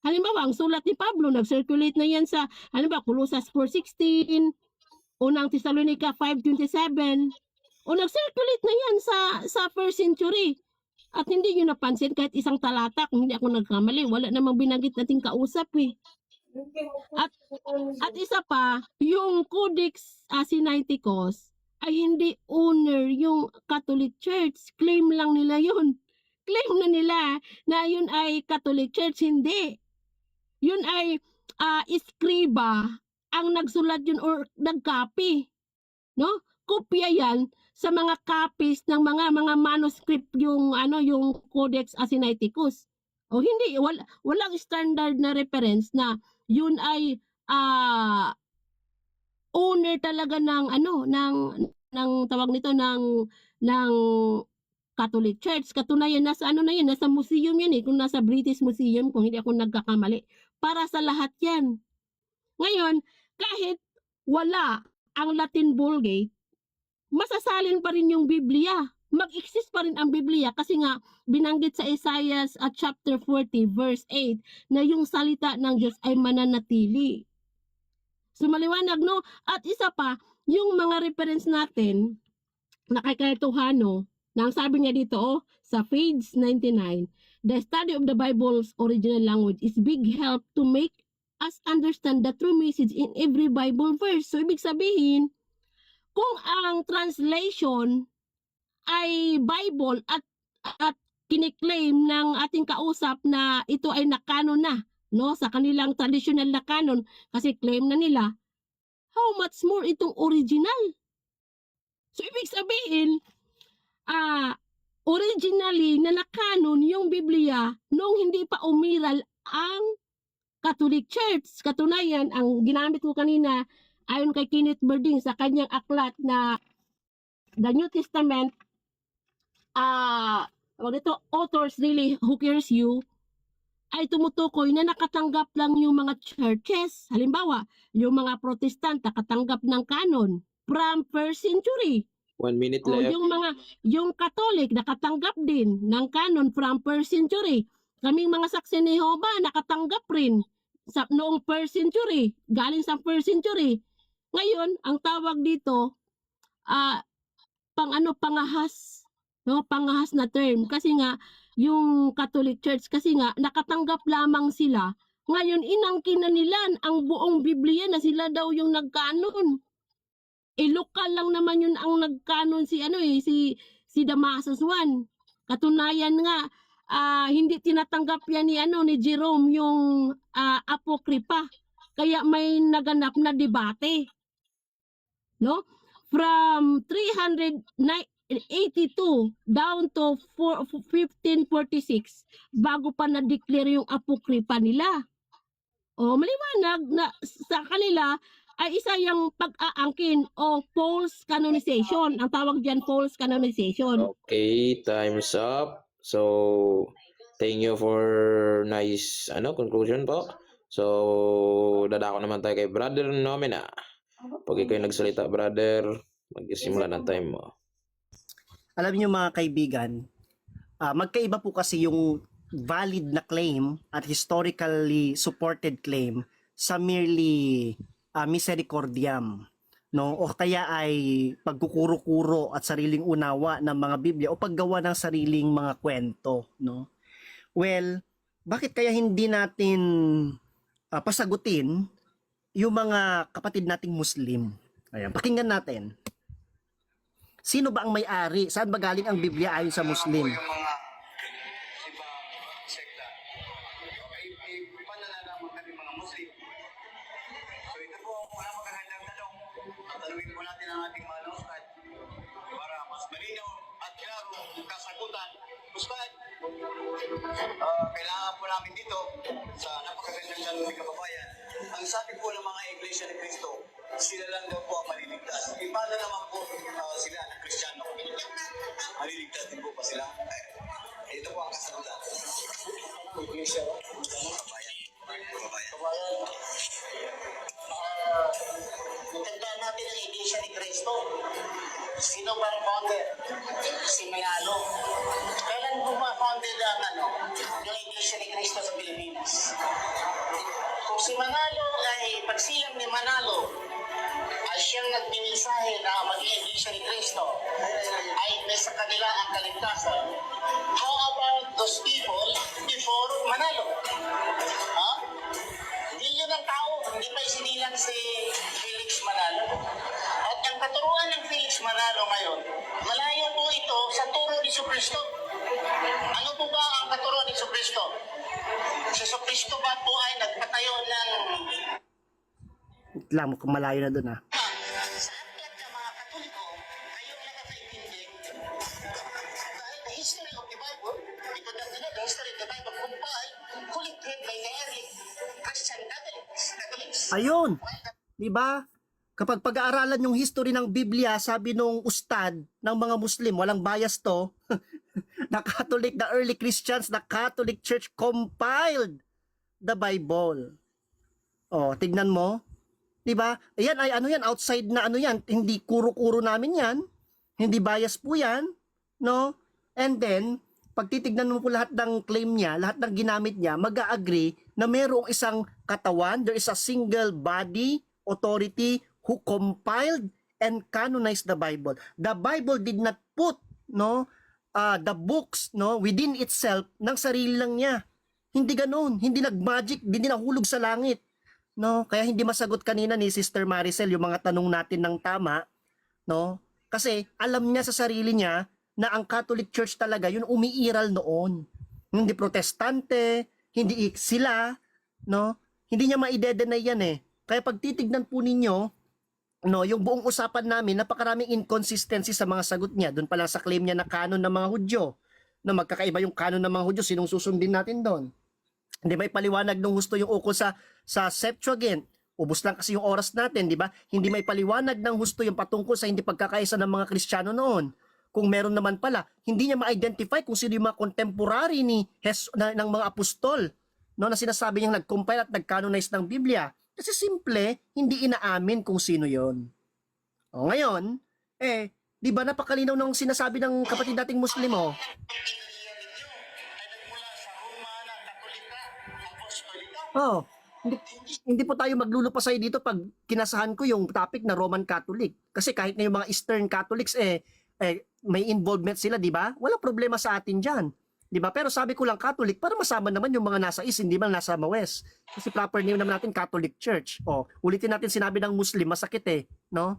Halimbawa, ang sulat ni Pablo, nag-circulate na yan sa, halimbawa, Colossus 4:16, unang Thessalonica 5:27, o nag-circulate na yan sa first century. At hindi nyo napansin kahit isang talata, kung hindi ako nagkamali, wala namang binanggit nating kausap eh. At isa pa, yung Codex Sinaiticus ay hindi owner yung Catholic Church. Claim lang nila yun. Claim na nila na yun ay Catholic Church. Hindi. Yun ay iskriba ang nagsulat yun or nagcopy. No? Kopya yan sa mga copies ng mga manuscript yung yung Codex Sinaiticus. O hindi, walang standard na reference na yun ay owner talaga ng ng tawag nito ng Catholic Church. Katunayan nasa nasa museum yan kung nasa British Museum kung hindi ako nagkakamali. Para sa lahat yan. Ngayon, kahit wala ang Latin Vulgate, masasalin pa rin yung Biblia. Mag-exist pa rin ang Biblia kasi nga binanggit sa Isaiah chapter 40 verse 8 na yung salita ng Diyos ay mananatili. So maliwanag no? At isa pa, yung mga reference natin na kay Kahituhano, na ang sabi niya dito sa page 99, the study of the Bible's original language is big help to make us understand the true message in every Bible verse. So ibig sabihin, kung ang translation ay Bible at kiniklaim ng ating kausap na ito ay nakanon na sa kanilang traditional na canon kasi claim na nila, how much more itong original? So ibig sabihin, originally na nakanon yung Biblia nung hindi pa umiral ang Catholic Church. Katunayan, ang ginamit ko kanina ayon kay Kenneth Berding sa kanyang aklat na The New Testament, authors really who cares you, ay tumutukoy na nakatanggap lang yung mga churches. Halimbawa, yung mga Protestant nakatanggap ng canon from first century. 1 minute O left. yung Catholic nakatanggap din ng canon from first century. Kaming mga saksi ni Jehovah nakatanggap rin noong first century, galing sa first century. Ngayon, ang tawag dito pangahas, pangahas na term kasi nga yung Catholic Church kasi nga nakatanggap lamang sila. Ngayon inangkin na nila ang buong Biblia na sila daw yung nagkanon. Lokal lang naman yun ang nagkanon si Damasus I. Katunayan nga hindi tinatanggap yan ni Jerome yung Apokripa. Kaya may naganap na debate. No? From 382 down to 1546 bago pa na-declare yung Apokripa nila. O maliwanag na sa kanila ay isa yung pag-aangkin o false canonization. Ang tawag diyan false canonization. Okay, time's up. So, thank you for nice conclusion po. So, dadako naman tayo kay Brother Nomina. Pag ikaw nagsalita, brother, magsimula ng time mo. Alam niyo mga kaibigan, magkaiba po kasi yung valid na claim at historically supported claim sa merely misericordiam. no? O kaya ay pagkukuro-kuro at sariling unawa ng mga Biblia o paggawa ng sariling mga kwento, no? Well, bakit kaya hindi natin pasagutin yung mga kapatid nating Muslim? Ayan, pakinggan natin. Sino ba ang may-ari? Saan ba galing ang Biblia ayon sa Muslim? Yung mga ibang sekta. Pananalaman kami mga Muslim. So ito po ang mga magagandang tanong. Tatanungin po natin ang ating mga Ustad para mas malinaw at klaro ang kasagutan. Ustad, kailangan po namin dito sa napakagandang tanong ni kababayan. Ang sabi po ng mga Iglesia ni Cristo, sila lang daw po ang maliligtas. Paano naman po sila ng Kristiyano? Maliligtas din po ba sila? Ito po ang kasagutan. Iglesia, kababayan. Matandaan natin ang Iglesia ni Cristo. Sino ba ang founder? Si Manalo. Kailan po ba founded ang Iglesia ni Cristo sa Pilipinas? Kung si Manalo ay pagsilang ni Manalo ay siyang nagpinisahe na maging Iglesia ni Cristo ay may sa kanila ang kaligtasan. How about those people before Manalo? Ha? Hindi yun ang tao, hindi pa isinilang si Felix Manalo. At ang katuruan ng Felix Manalo ngayon, malayo po ito sa turo ni Jesucristo. Ano po ba ang katuruan ni Jesucristo? Si Jesucristo ba po ay nagpatayo ng Lang, kung malayo na dun ha. sa aklat ng mga Katoliko, kayong nakakaintindi dahil the history of the Bible, because the history of the Bible compiled, collected by the early Christian Catholics. Ayun, di ba? Kapag pag-aaralan yung history ng Biblia, sabi nung ustad ng mga Muslim, walang bias to, the Catholic, the early Christians, the Catholic Church compiled the Bible. Oh, tignan mo. 'Di ba? Ayan ay ano yan, outside na ano yan, hindi kuro-kuro namin yan. Hindi bias po yan, no? And then, pag titignan mo po lahat ng claim niya, lahat ng ginamit niya, mag-agree na mayroong isang katawan, there is a single body, authority who compiled and canonized the Bible. The Bible did not put, no, the books, no, within itself ng sarili lang niya. Hindi ganoon, hindi nag-magic, hindi nahulog sa langit. No, kaya hindi masagot kanina ni Sister Maricel yung mga tanong natin ng tama, no? Kasi alam niya sa sarili niya na ang Catholic Church talaga yun umiiral noon. Hindi protestante, hindi sila, no? Hindi niya ma-i-deny yan eh. Kaya pag titignan po ninyo, no, yung buong usapan namin, napakaraming inconsistency sa mga sagot niya. Doon pa lang sa claim niya na canon ng mga Hudyo. Na magkakaiba yung canon ng mga Hudyo, sinong susundin natin doon? Hindi may paliwanag nung gusto yung ukol sa Septuagint. Ubus lang kasi yung oras natin, di ba? Hindi may paliwanag ng husto yung patungkol sa hindi pagkakaisa ng mga Kristiyano noon. Kung meron naman pala, hindi niya ma-identify kung sino yung mga contemporary ni ng mga apostol, no, na sinasabi niyang nag-compile at nag-canonize ng Biblia. Kasi simple, hindi inaamin kung sino yon. O ngayon, di ba napakalinaw ng sinasabi ng kapatid nating Muslim, oh. Oh, hindi po tayo maglulupasay dito pag kinasahan ko yung topic na Roman Catholic. Kasi kahit na yung mga Eastern Catholics may involvement sila, di ba? Walang problema sa atin diyan. Di ba? Pero sabi ko lang Catholic para masama naman yung mga nasa East, hindi man nasa West. Kasi proper name naman natin Catholic Church. Oh, ulitin natin sinabi ng Muslim, masakit eh, no?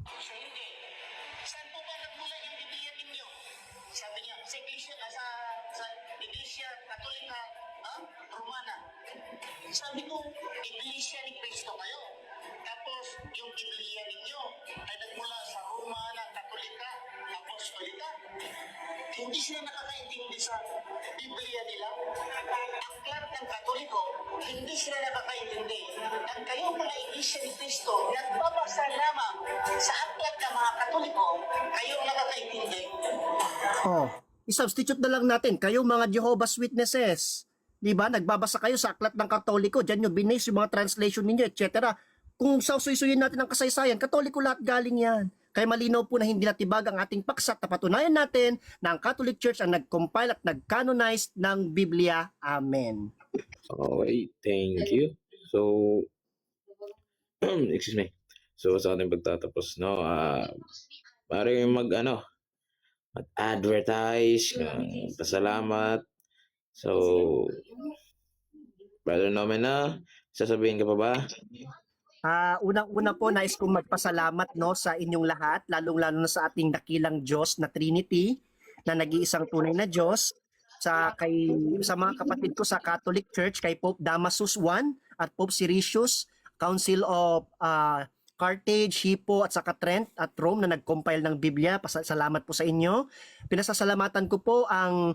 Saan po ba nagmula yung Biblia ninyo? Sabi niya, sa Iglesia Katolika Romana. Sabi ko, Iglesia ni Cristo kayo. Tapos, yung Biblia ninyo ay nagmula sa Romana Katolika Apostolika. Hindi sila nakakaintindi sa Biblia nila. Aklat ng Katoliko, hindi sila nakakaintindi. Ang kayo mga Iglesia ni Cristo, nagbabasa lamang sa aklat ng mga Katoliko, kayo nakakaintindi. Oh, i-substitute na lang natin, kayong mga Jehovah's Witnesses. Di ba? Nagbabasa kayo sa aklat ng Katoliko, diyan yung binase yung mga translation ninyo, etc. Kung sausuysuyin natin ang kasaysayan, Katoliko lahat galing yan. Kaya malinaw po na hindi natibag ang ating paksa at napatunayan natin na ang Catholic Church ang nag-compile at nag-canonize ng Biblia. Amen. Okay, thank you. So, excuse me. So sa ating pagtatapos, no, pare mag-advertise, pasalamat. So, Brother Nomena, sasabihin ka pa ba? Unang-una po, nais kong magpasalamat no sa inyong lahat, lalong-lalo na sa ating dakilang Diyos na Trinity, na nag-iisang tunay na Diyos, sa mga kapatid ko sa Catholic Church, kay Pope Damasus I at Pope Siricius, Council of Carthage, Hippo at saka Trent at Rome na nag-compile ng Biblia. Salamat po sa inyo. Pinasasalamatan ko po ang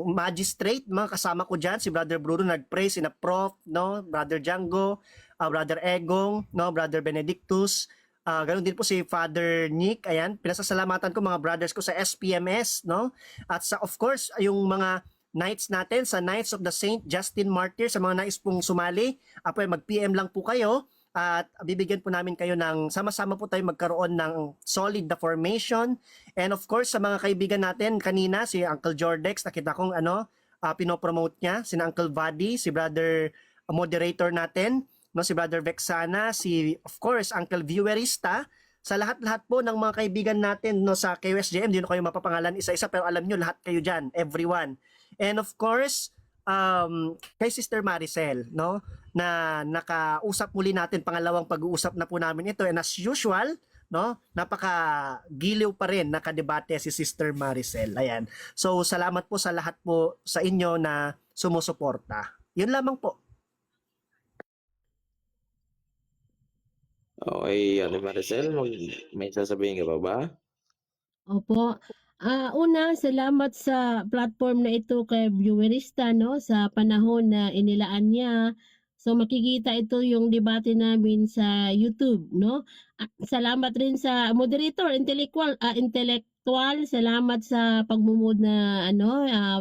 magistrate, mga kasama ko diyan, si Brother Bruno nag-pray, sina Prof, no, Brother Django, Brother Egong, no, Brother Benedictus, ganun din po si Father Nick. Ayan, pinasasalamatan ko mga brothers ko sa SPMS, no, at sa of course yung mga Knights natin sa Knights of the Saint Justin Martyr. Sa mga nais pong sumali, mag-PM lang po kayo at bibigyan po namin kayo ng sama-sama po tayo magkaroon ng solid the formation. And of course sa mga kaibigan natin kanina, si Uncle Jordex, nakita kong pinopromote niya, si Uncle Vadi, si Brother moderator natin, no, si Brother Vexana, si of course Uncle Viewerista, sa lahat-lahat po ng mga kaibigan natin no sa KUSJM, hindi na kayo mapapangalan isa-isa pero alam nyo lahat kayo diyan, everyone. And of course, kay Sister Maricel, no, na nakausap muli natin, pangalawang pag-uusap na po namin ito, and as usual, no, napaka-giliw pa rin nakadebate si Sister Maricel. Ayan. So salamat po sa lahat po sa inyo na sumusuporta. Yun lamang po. Okay, Ate Maricel, may sasabihin ka pa ba? Opo. Una, salamat sa platform na ito kay Viewerista, no, sa panahon na inilaan niya. So makikita ito yung debate namin sa YouTube, no. Salamat rin sa moderator, intellectual, salamat sa pagmumod na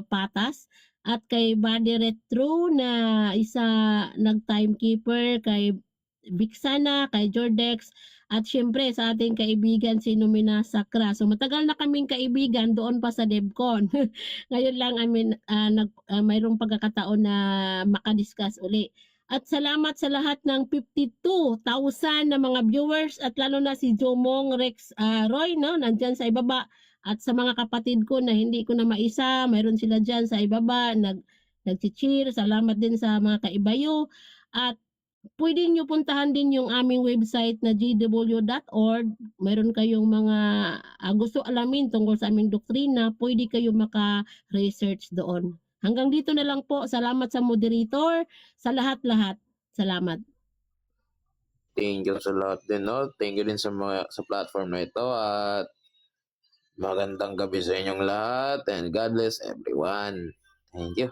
patas, at kay Buddy Retro na isa nag-timekeeper, kay Vixana, kay Jordex, at syempre sa ating kaibigan si Nomina Sacra. So matagal na kaming kaibigan doon pa sa DevCon. Ngayon lang mayroong pagkakataon na makadiscuss uli. At salamat sa lahat ng 52,000 na mga viewers, at lalo na si Jomong Rex Roy, no, nandyan sa ibaba. At sa mga kapatid ko na hindi ko na maisa, mayroon sila dyan sa ibaba, nag-cheer. Salamat din sa mga kaibayo. At pwede nyo puntahan din yung aming website na gw.org. Mayroon kayong mga gusto alamin tungkol sa aming doktrina, pwede kayo maka-research doon. Hanggang dito na lang po. Salamat sa moderator, sa lahat-lahat. Salamat. Thank you sa lahat din, no? Thank you din sa platform na ito at magandang gabi sa inyong lahat and God bless everyone. Thank you.